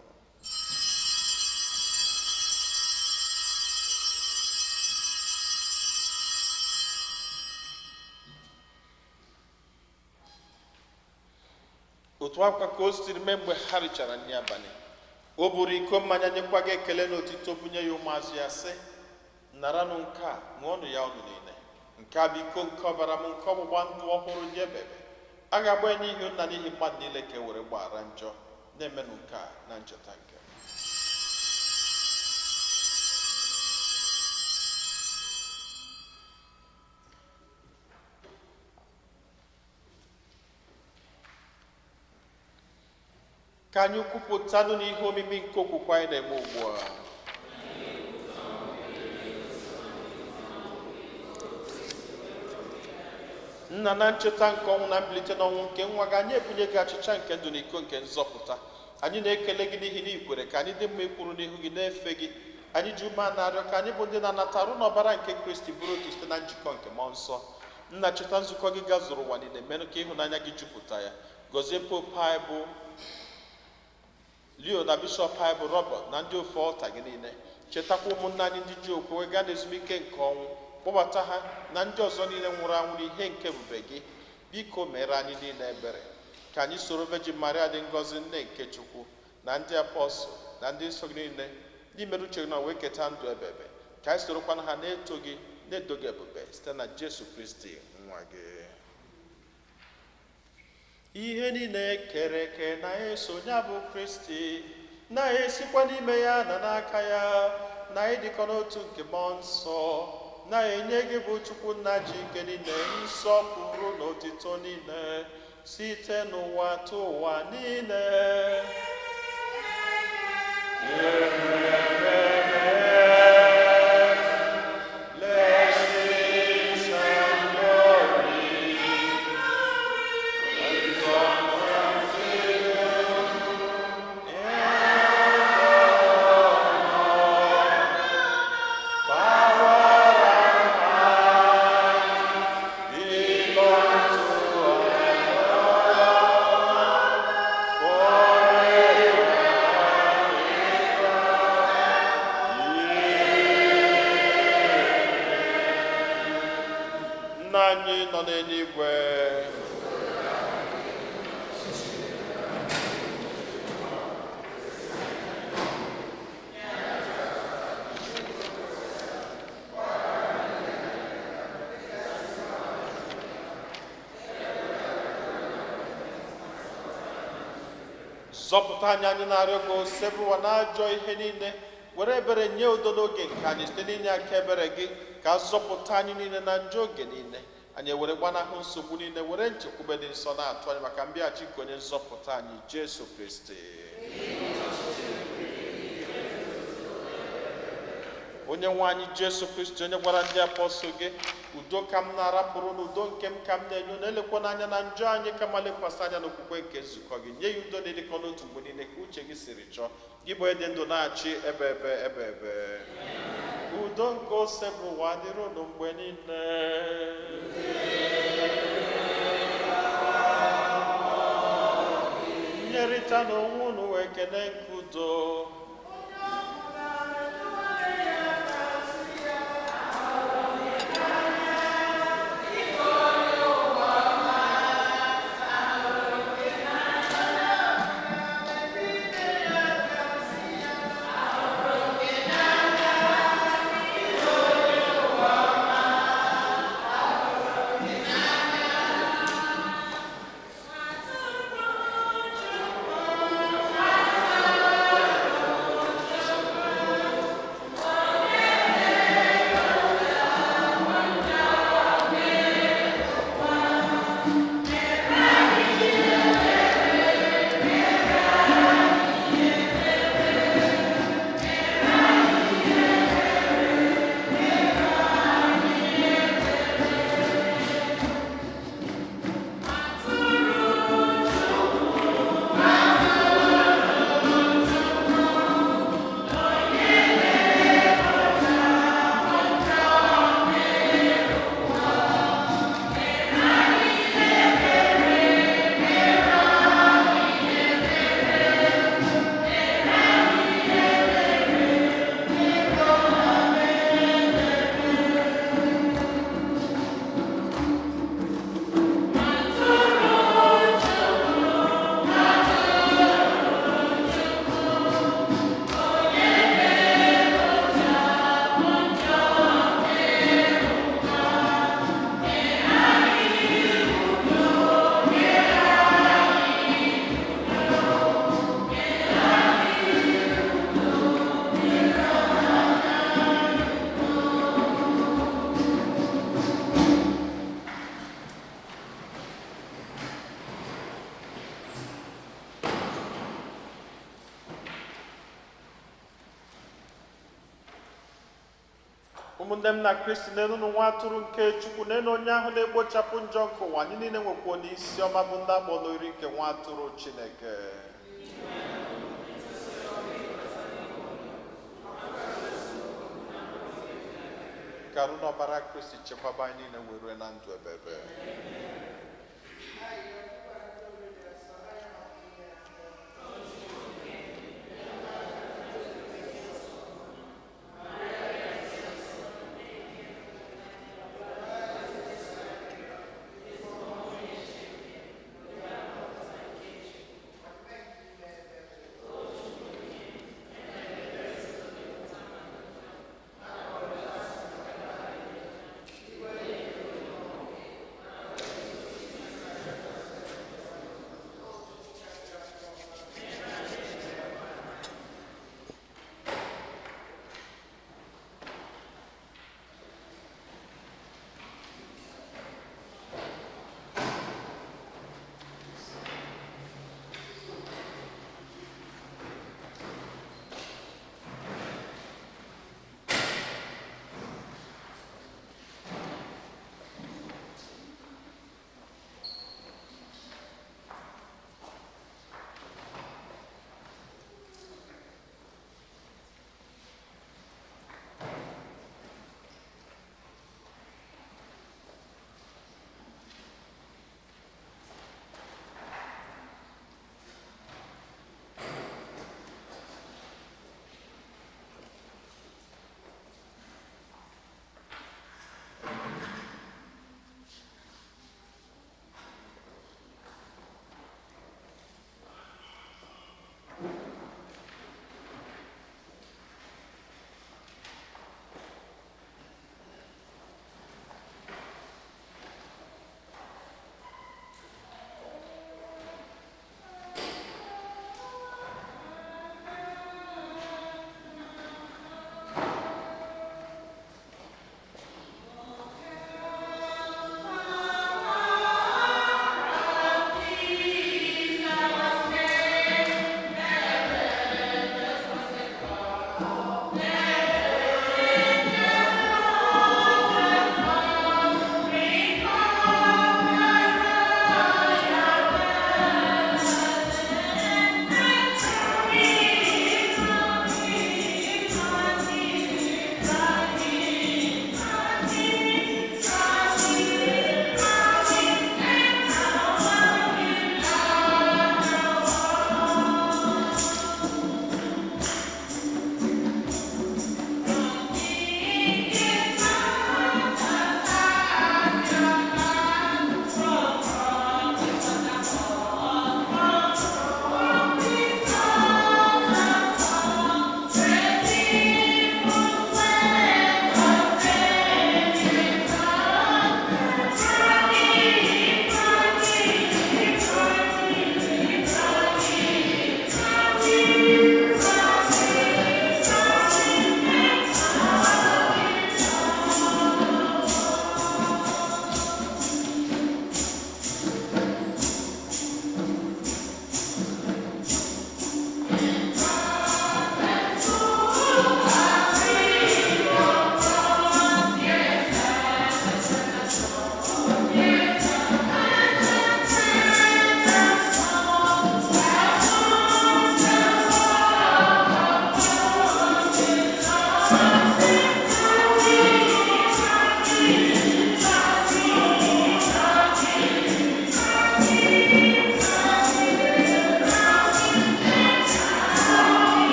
Otu akwa ka o siri mee mgbe ha richara nri abalị, o buru iko mmanya nyekwa gị ekele na otito bunye ya ụmụazụ ya sị, naranụ nke a ṅụọnụ ya unu niile, nke a bụ iko nke ọbara m nke ọgbụgba ndụ ọhụrụ nye ebebe, a ga-agba ya n'ihi nna n'ihi mmadụ niile ka e were gbaghara njọ. Na-emenụ nke a na ncheta nke m. Ka anyị kwupụtanụ n'ihe omimi nke okwukwe anyị na-eme ugbu a. Nna, na ncheta nke ọnwụ na mbilite n'ọnwụ nke nwa gị, anyị ebunye gị achịcha nke ndụ na iko nke nzọpụta. Anyị na-ekele gị n'ihi na ikwere ka anyị dị mma ikwuru n'ihu gị na-efe gị. Anyị ji ume na-arịọ ka anyị bụ ndị na-anata arụ n'ọbara nke Kristi bụrụ otu site na njikọ nke mmụọ nsọ. Nna, cheta nzukọ gị gazuru ụwa niile, menụ ka ịhụnanya gị jupụta ya. Gọzie pope anyị bụ Leo na bishọp anyị bụ Robert na ndị ofe ọlta gị niile. Chetakwa ụmụnna anyị ndị ji okwu wee gaa n'ezumike nke ọnwụ, kpọbata ha na ndị ọzọ niile nwụrụ anwụ n'ihe nke ebube gị. Biko mere anyị niile ebere, ka anyị soro Virgin Maria dị ngọzi nne nke Chukwu na ndị apọstụl na ndị nsọ gị niile n'imerụ uche gị na wee keta ndụ ebebe, ka anyị sorokwana ha na-eto gị na-edo gị ebube site na Jesu Kristi nwa gị. Ihe niile kere eke na-eso ya bụ Kristi, na-esikwa n'ime ya na n'aka ya, na ịdịkọ n'otu nke mmụọ nsọ, na-enye gị bụ Chukwu nna ji ike niile nsọpụrụ na otito niile site n'ụwa tụ ụwa niile. Zọpụta anyị na-arịọ gị, sebụwa n'ajọ ihe niile, were ebere nye udo n'oge nke anyị site n'inye aka ebere gị, ka zọpụta anyị niile na njọ oge niile. Anyị were gbanahụ nsogbu niile, were nchekwube dị nsọ na-atụ anyị maka mbịaghachi nke onye nzọpụta anyị Jesu Kristi. onye nwe anyị Jesu Kristi, onye gwara ndị apọstụl gị, udo ka m na-arapụrụ n'udo nke m ka m na-enye, na-elekwa n'anya na njọ anyị, kama lekwasị anya n'okwukwe nke nzukọ gị. Nye ya udo na-edikọ n'otu mgbe niile ka uche gị siri chọọ, gị bụ dị ndụ na-achị ebe. Udo nke ose bụ ụwa dịrị unu mgbe niile. Nyerịta n'onwe unu ekele nke udo. ụmụnne m na Kristi, n'elu nwa atụrụ nke Chukwu, n'elu onye ahụ na-egbochapụ njọ nke ụwa, anyị niile nwekwa n'isi ọma bụ ndị akpọ n'ori nke nwa atụrụ Chineke. Karụ n'ọbara Kristi chekwaba anyị niile were na ndụ ebebe.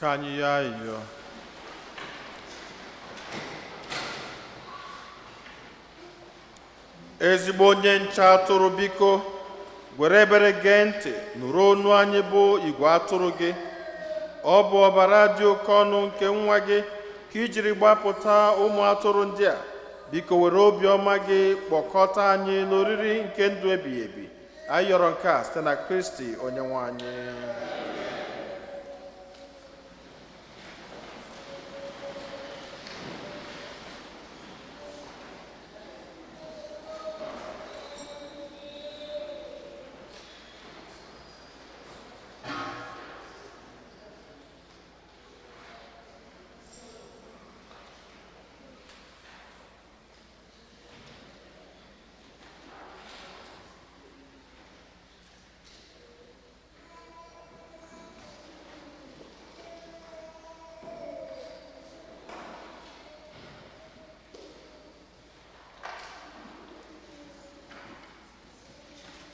Ka anyị ya ayọ. Ezigbo onye nche atụrụ, biko were ebere gee ntị nụrụ onu anyị bụ igwe atụrụ gị. Ọ bụ ọbara dị oke ọnụ nke nwa gị ka i jiri gbapụta ụmụ atụrụ ndị a. Biko were obiọma gị kpọkọta anyị n'oriri nke ndụ ebighị ebi. Anyị yọrọ nke a site na Kristi Onyenwe anyị.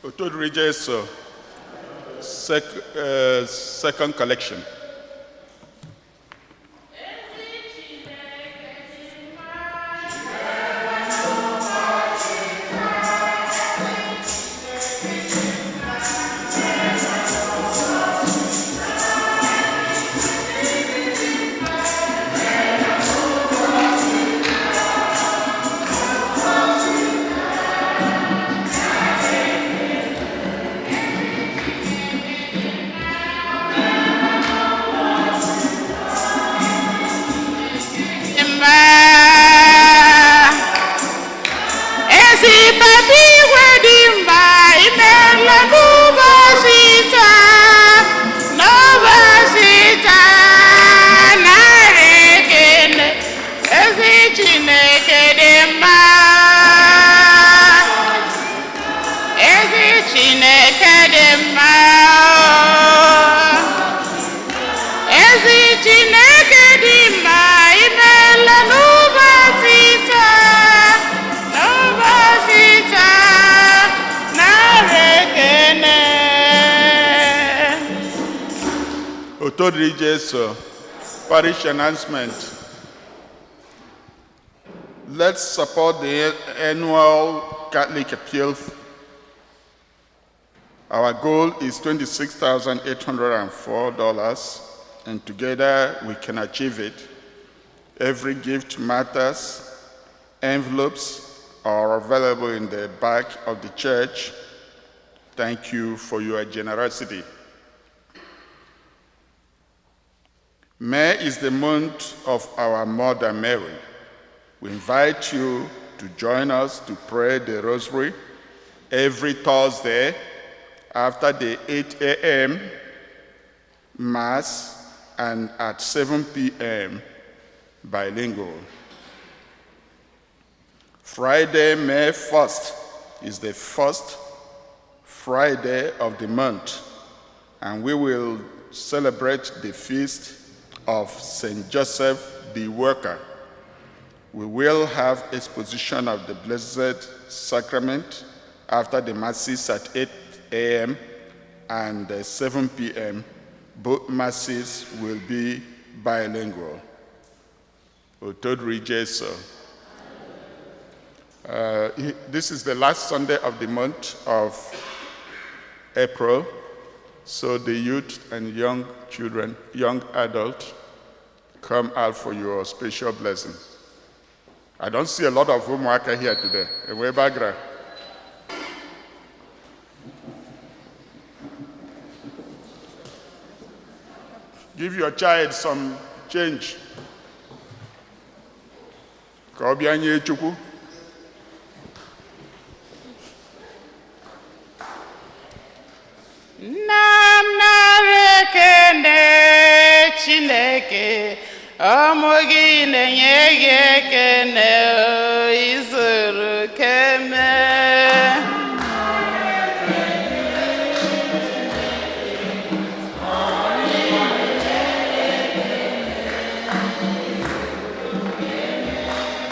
Otodri Jesu, second collection. Otodri Jesu, parish announcement. Let's support the annual Catholic appeal. Our goal is $26,804, and together we can achieve it. Every gift matters. Envelopes are available in the back of the church. Thank you for your generosity. May is the month of our Mother Mary. We invite you to join us to pray the Rosary every Thursday after the 8 a.m. Mass and at 7 p.m. bilingual. Friday, May 1st is the first Friday of the month, and we will celebrate the feast of St. Joseph the Worker. We will have exposition of the Blessed Sacrament after the Masses at 8 a.m. and 7 p.m. Both Masses will be bilingual. Otodri Jesu. This is the last Sunday of the month of April, so the youth and young children, young adults, come out for your special blessing. I don't see a lot of homework here today. Give your child some change. Nam narekene Chineke omugi nenye kene izuru keme.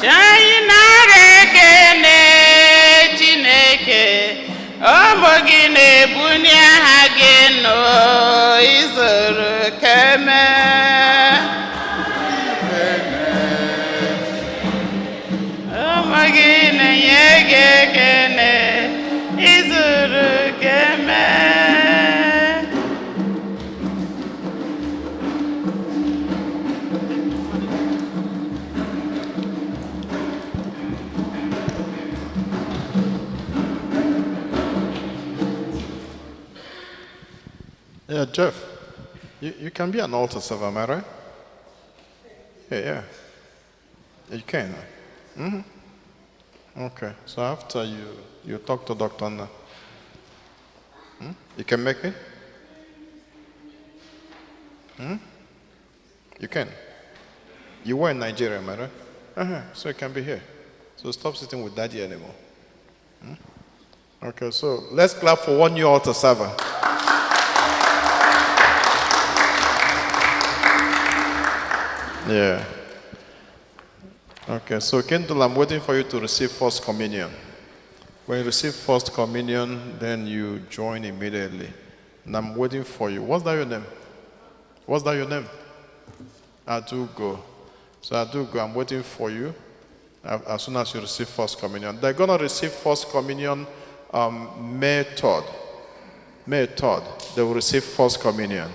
Jai narekene Chineke omugi nebunia hageno izuru keme. Yeah, Jeff, you can be an altar server, am I right? Yeah. You can. Okay, so after you talk to Dr. Anna, you can make it? You can. You were in Nigeria, am I right? So you can be here. So stop sitting with daddy anymore. Okay, so let's clap for one new altar server. Yeah. Okay, so Kendall, I'm waiting for you to receive First Communion. When you receive First Communion, then you join immediately. And I'm waiting for you. What's that your name? What's that your name? Adugo. So Adugo, I'm waiting for you as soon as you receive First Communion. They're going to receive First Communion May 3rd. May 3rd, they will receive First Communion.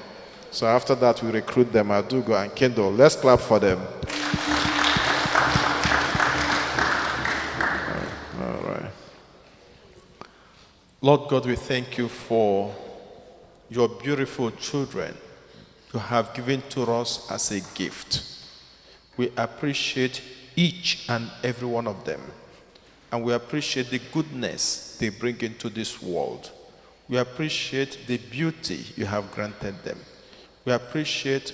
So after that, we recruit them, Adugo and Kendall. Let's clap for them. All right. Lord God, we thank you for your beautiful children you have given to us as a gift. We appreciate each and every one of them. And we appreciate the goodness they bring into this world. We appreciate the beauty you have granted them. We appreciate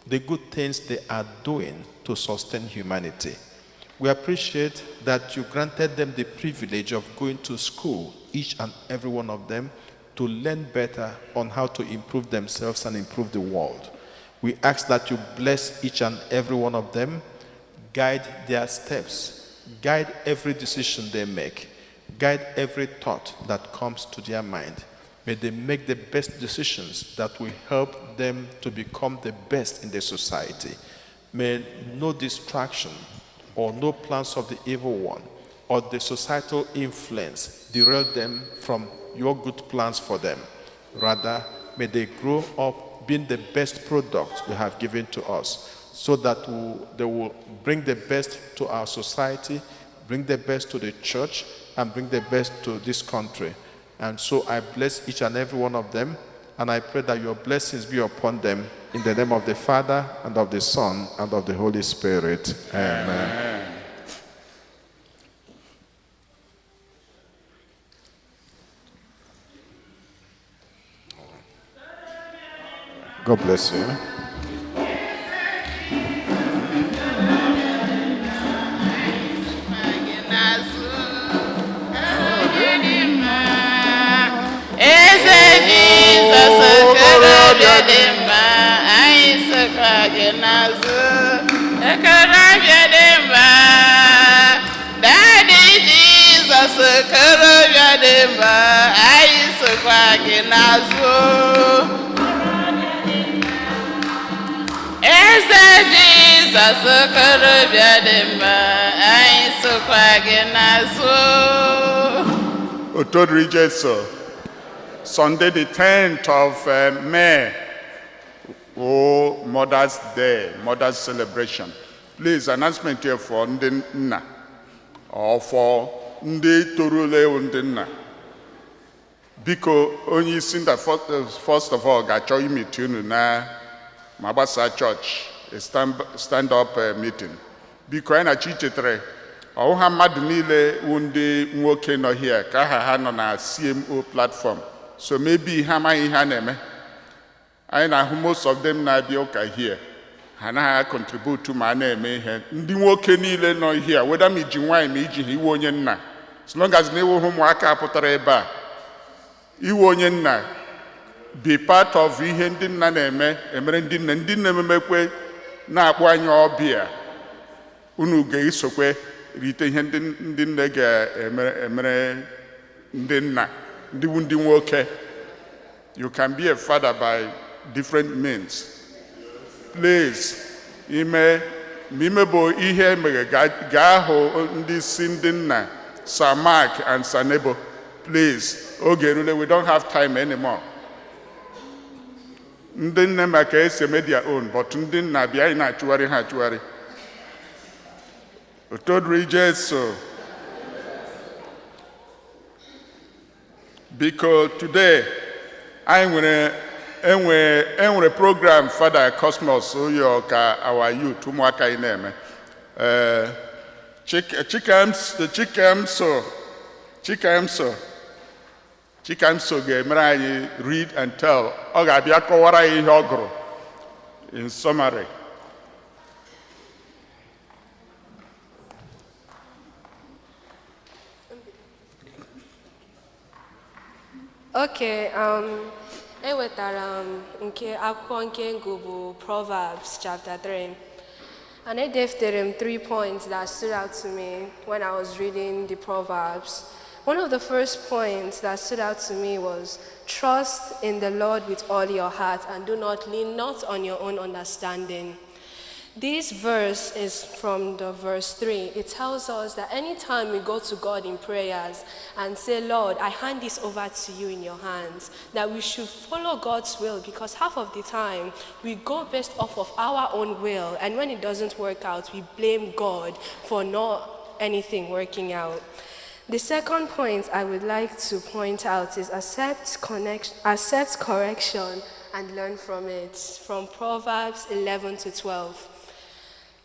the good things they are doing to sustain humanity. We appreciate that you granted them the privilege of going to school, each and every one of them, to learn better on how to improve themselves and improve the world. We ask that you bless each and every one of them, guide their steps, guide every decision they make, guide every thought that comes to their mind. May they make the best decisions that will help them to become the best in the society. May no distraction or no plans of the evil one or the societal influence derail them from your good plans for them. Rather, may they grow up being the best product you have given to us, so that they will bring the best to our society, bring the best to the church, and bring the best to this country. And so I bless each and every one of them, and I pray that your blessings be upon them in the name of the Father, and of the Son, and of the Holy Spirit. Amen. God bless you. Otod Jesu, Sunday the 10th of May, Mother's Day, Mother's celebration. Please, announcement here for ndị nna, or for ndị torule ndị nna. Biko, onye isi nda first of all ga-achọ imiti unu na Mabasa Church, a stand-up meeting. Biko, anyị na-achọ ichetere ọha mmadụ niile ndị nwoke nọ here ka ha nọ na CMO platform. So maybe ha amaghị ihe a na-eme. Anyị na-ahụ most of them na-abịa ụka here. Ha anaghị contribute ma a na-eme ihe. Ndị nwoke niile nọ here, whether ma iji nwaanyị ma iji ha iwe onye nna. As long as na-ewe ụmụaka pụtara ebe a, iwe onye nna, be part of ihe ndị nna na-eme, emere ndị nna ememekwe na-akpọ anya ọbịa. Unu ga-esokwe rite ihe ndị nne ga-emere ndị nna, ndị nwoke. You can be a father by different means. Please, ime bụ ihe mere ga-ahụ ndị si ndị nna, Sir Mark and Sir Nebo. Please, oge rule, we don't have time anymore. Ndị nne maka ese media own, but ndị nna bịa ị na-achụgharị ha achụgharị. Otod Jesu. Because today, I nwere enwere program Father Cosmos Oyo ka our youth ụmụaka ị na-eme. Chikamso ga-emere anyị read and tell. Ọ ga-abịa kọwara anyị ihe ọ gụrụ in summary. Okay, ewetara nke akwụkwọ nke ngụ bụ Proverbs chapter 3. And I gave 3 points that stood out to me when I was reading the Proverbs. One of the first points that stood out to me was, trust in the Lord with all your heart and do not lean not on your own understanding. This verse is from the verse 3. It tells us that anytime we go to God in prayers and say, Lord, I hand this over to you in your hands, that we should follow God's will, because half of the time we go based off of our own will, and when it doesn't work out, we blame God for not anything working out. The second point I would like to point out is accept correction and learn from it, from Proverbs 11 to 12.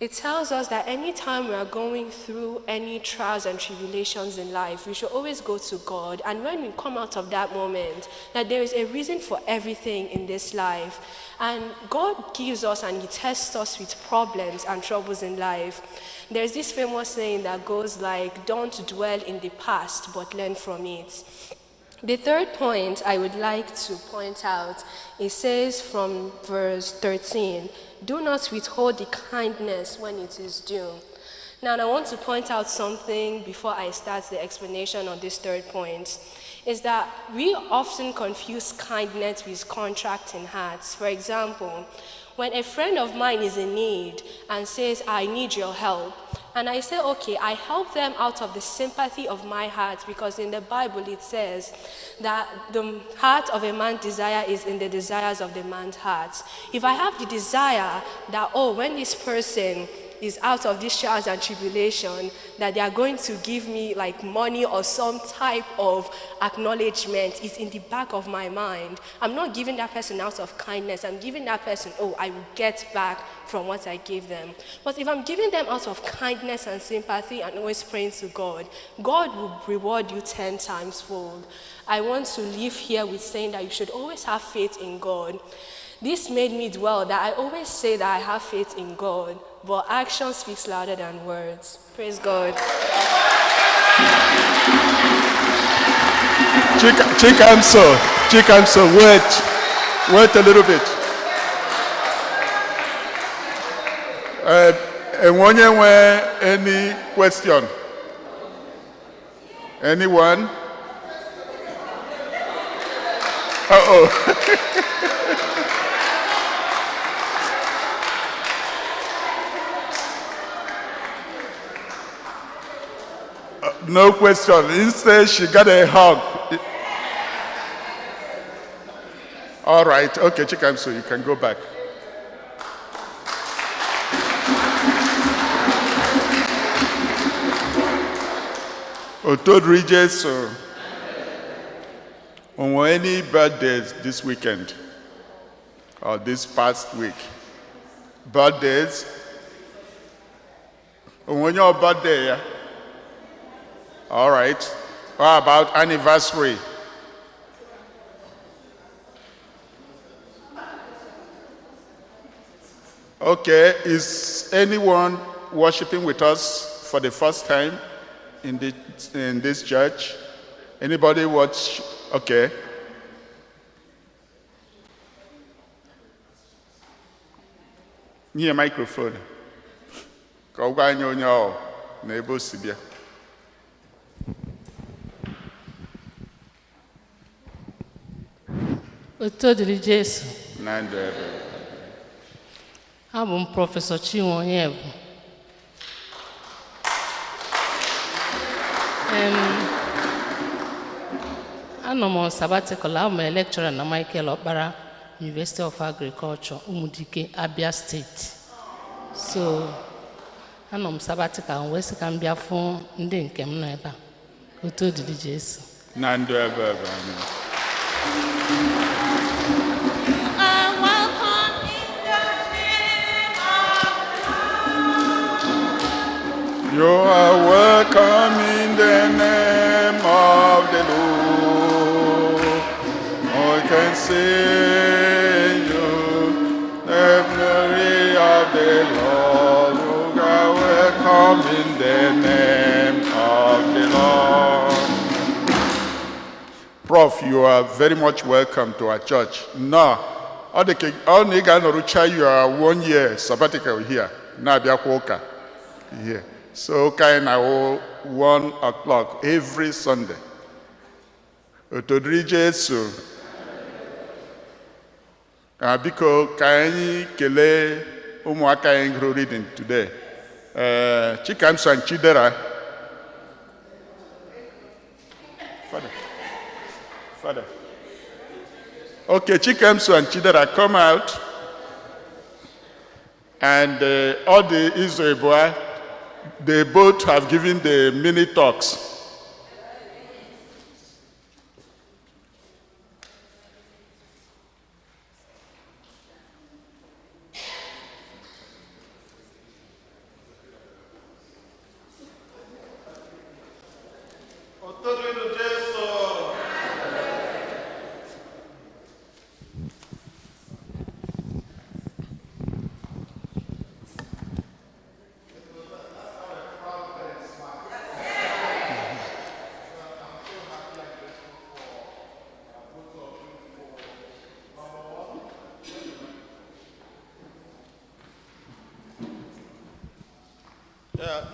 It tells us that anytime we are going through any trials and tribulations in life, we should always go to God. And when we come out of that moment, that there is a reason for everything in this life. And God gives us and He tests us with problems and troubles in life. There's this famous saying that goes like, don't dwell in the past, but learn from it. The third point I would like to point out, it says from verse 13, do not withhold the kindness when it is due. Now, I want to point out something before I start the explanation on this third point, is that we often confuse kindness with contract in hearts. For example, when a friend of mine is in need and says, I need your help, and I say, okay, I help them out of the sympathy of my heart, because in the Bible it says that the heart of a man's desire is in the desires of the man's heart. If I have the desire that, oh, when this person is out of these trials and tribulation, that they are going to give me like money or some type of acknowledgement, is in the back of my mind. I'm not giving that person out of kindness. I'm giving that person, oh, I will get back from what I gave them. But if I'm giving them out of kindness and sympathy and always praying to God, God will reward you 10 times fold. I want to leave here with saying that you should always have faith in God. This made me dwell that I always say that I have faith in God, but action speaks louder than words. Praise God. Chikamso, wait a little bit. Any question? Anyone? Uh-oh. No question. Instead, she got a hug. All right. Okay, Chikamso, you can go back. Otodri Jesu. On any birthdays this weekend or this past week? Birthdays? On your birthday, yeah? All right. What about anniversary? Okay. Is anyone worshiping with us for the first time in this church? Anybody watch? Okay. Near microphone. Otodri Jesu. Abụ m Prọfesọ Chinwonye bụ. Anọ m on sabbatical, abụ m lecturer na Michael Okpara University of Agriculture, Umudike, Abia State. So, anọ m sabbatical, wee sị ka m bịa fụ ndị nke m nọ ebe a. Otodri Jesu. You are welcome in the name of the Lord. I can sing you the glory of the Lord. You are welcome in the name of the Lord. Prof, you are very much welcome to our church. Now, all the you are 1 year sabbatical here. Now, here. So, kind of 1 o'clock every Sunday. Otodri Jesu. Because kind kele umuaka ingro reading today. Chikamso and Chidera. Father. Okay, Chikamso and Chidera come out. And all the Israel boy, they both have given the mini talks.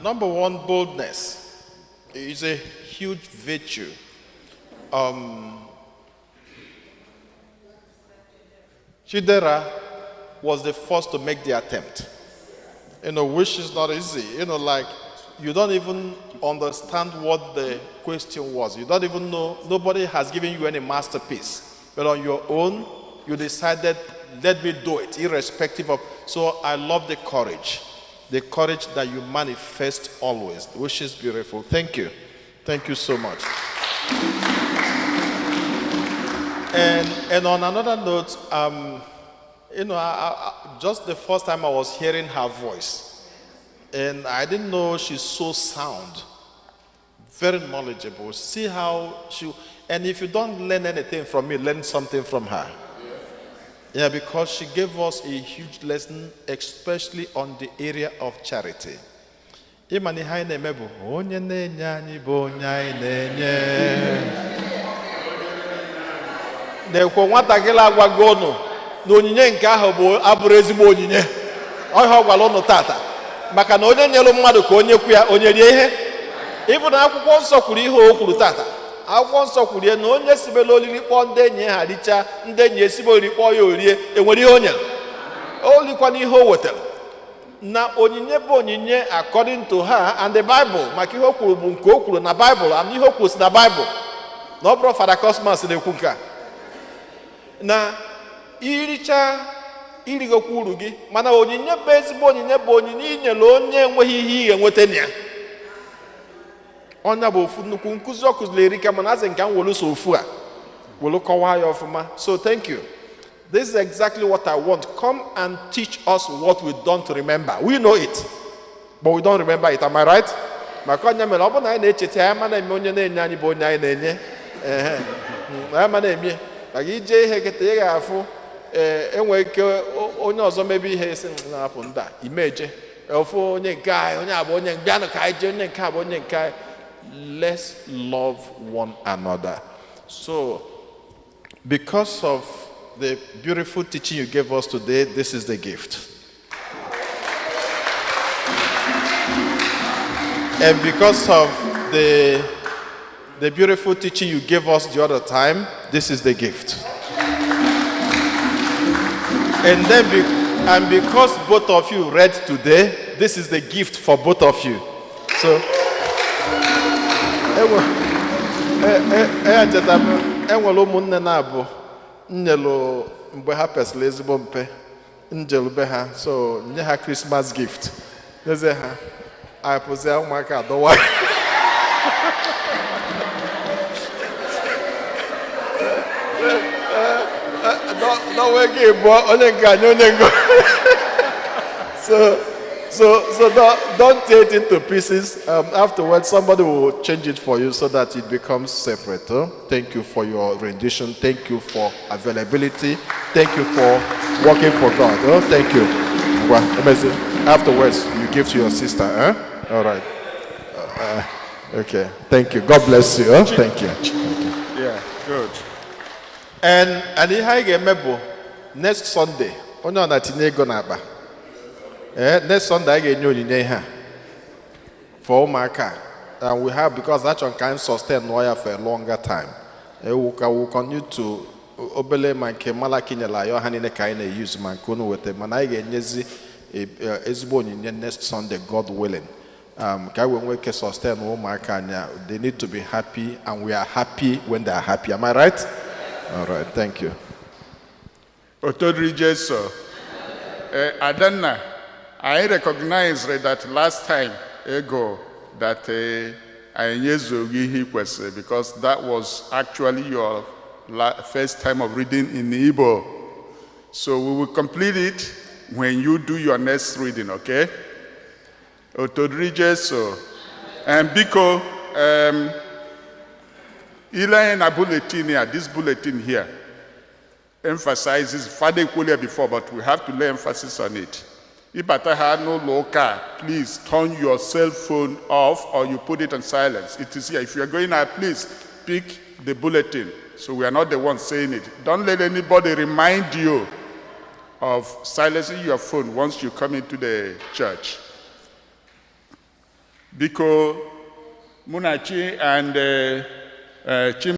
Number one, boldness is a huge virtue. Chidera was the first to make the attempt, which is not easy. Like you don't even understand what the question was. You don't even know, nobody has given you any masterpiece. But on your own, you decided, let me do it, irrespective of. So I love the courage that you manifest always, which is beautiful. Thank you. Thank you so much. And on another note, just the first time I was hearing her voice, and I didn't know she's so sound, very knowledgeable. See how and if you don't learn anything from me, learn something from her. Yeah, because she gave us a huge lesson, especially on the area of charity. Imani haine mebu onye na-enye anyị bụ onye anyị na-enye. Na-ekwo nwatakịrị agwago unu na onyinye nke ahụ bụ abụrụ ezigbo onyinye. Ọhịa ọ gwara unu tata. Maka na onye nyere mmadụ ka onye kwu ya, onye rie ihe. Ịbụ na akwụkwọ nsọ kwuru ihe o kwuru tata. Akwụkwọ nsọ kwuru na onye sibela olili kpọọ ndị enyi ha richa, ndị enyi esibe olili kpọọ ya orie, enwere ihe o nyere. O likwana ihe o wetara. Na onyinye bụ onyinye according to her and the Bible. Maka ihe o kwuru bụ nke o kwuru na Bible, and ihe o kwuru si na Bible. Na ọ bụrụ Fada Cosmas na-ekwu nke a. Na iricha irigokwa uru gị, mana onyinye bụ ezigbo onyinye bụ onyinye inyere onye enweghị ihe ị ga-enweta na ya. Onya bụ ofu nnukwu nkụzi ọ kụziri erika, mana asị nke m welu so ofu a welu kọwaa ya ọfụma. So thank you. This is exactly what I want. Come and teach us what we don't remember. We know it, but we don't remember it. Am I right? Maka onya mere ọ bụ na anyị na-echeta ya ma na-eme onye na-enye anyị bụ onye anyị na-enye. Ya ma na-eme maka ije ihe kete ị ga-afụ enwe ike onye ọzọ mebe ihe esi na-apụ nda imeje ofu onye nke anyị onye abụ onye bịanụ ka anyị jee onye nke abụ onye nke anyị. Let's love one another. So, because of the beautiful teaching you gave us today, this is the gift. And because of the beautiful teaching you gave us the other time, this is the gift. And then, because both of you read today, this is the gift for both of you. So, enwere ụmụnne na-abụ nyelu mgbe ha pesịrị ezigbo mpe njelube ha, so nye ha Christmas gift nyeze ha apụzi ụmụaka adọwa n'onwe gị bụ onye nke anyị onye ngo So don't tear it into pieces. Afterwards, somebody will change it for you so that it becomes separate. Huh? Thank you for your rendition. Thank you for availability. Thank you for working for God. Huh? Thank you. Well, amazing. Afterwards, you give to your sister. Huh? All right. Okay. Thank you. God bless you. Huh? Thank you. Yeah, good. And ihe anyị ga-eme bụ next Sunday. Onye ọ na-atinye ego n'akpa. Next Sunday, I get new in for ụmụaka. And we have, because that one can sustain Noya for a longer time. We will continue to obele manke malaki nyela yo hanine kaine use mankunu with them. And I get nyezi ezbo nyinye next Sunday, God willing. When we can sustain ụmụaka, they need to be happy, and we are happy when they are happy. Am I right? All right. Thank you. Otodri Jesu, Adanna. I recognize that last time ago that I because that was actually your first time of reading in Igbo. So we will complete it when you do your next reading, okay? Otodri Jesu. And Biko, this bulletin here emphasizes Father equally before, but we have to lay emphasis on it. If I had no local, please turn your cell phone off or you put it on silence. It is here. If you're going out, please pick the bulletin. So we are not the ones saying it. Don't let anybody remind you of silencing your phone once you come into the church. Biko Munachi and Chim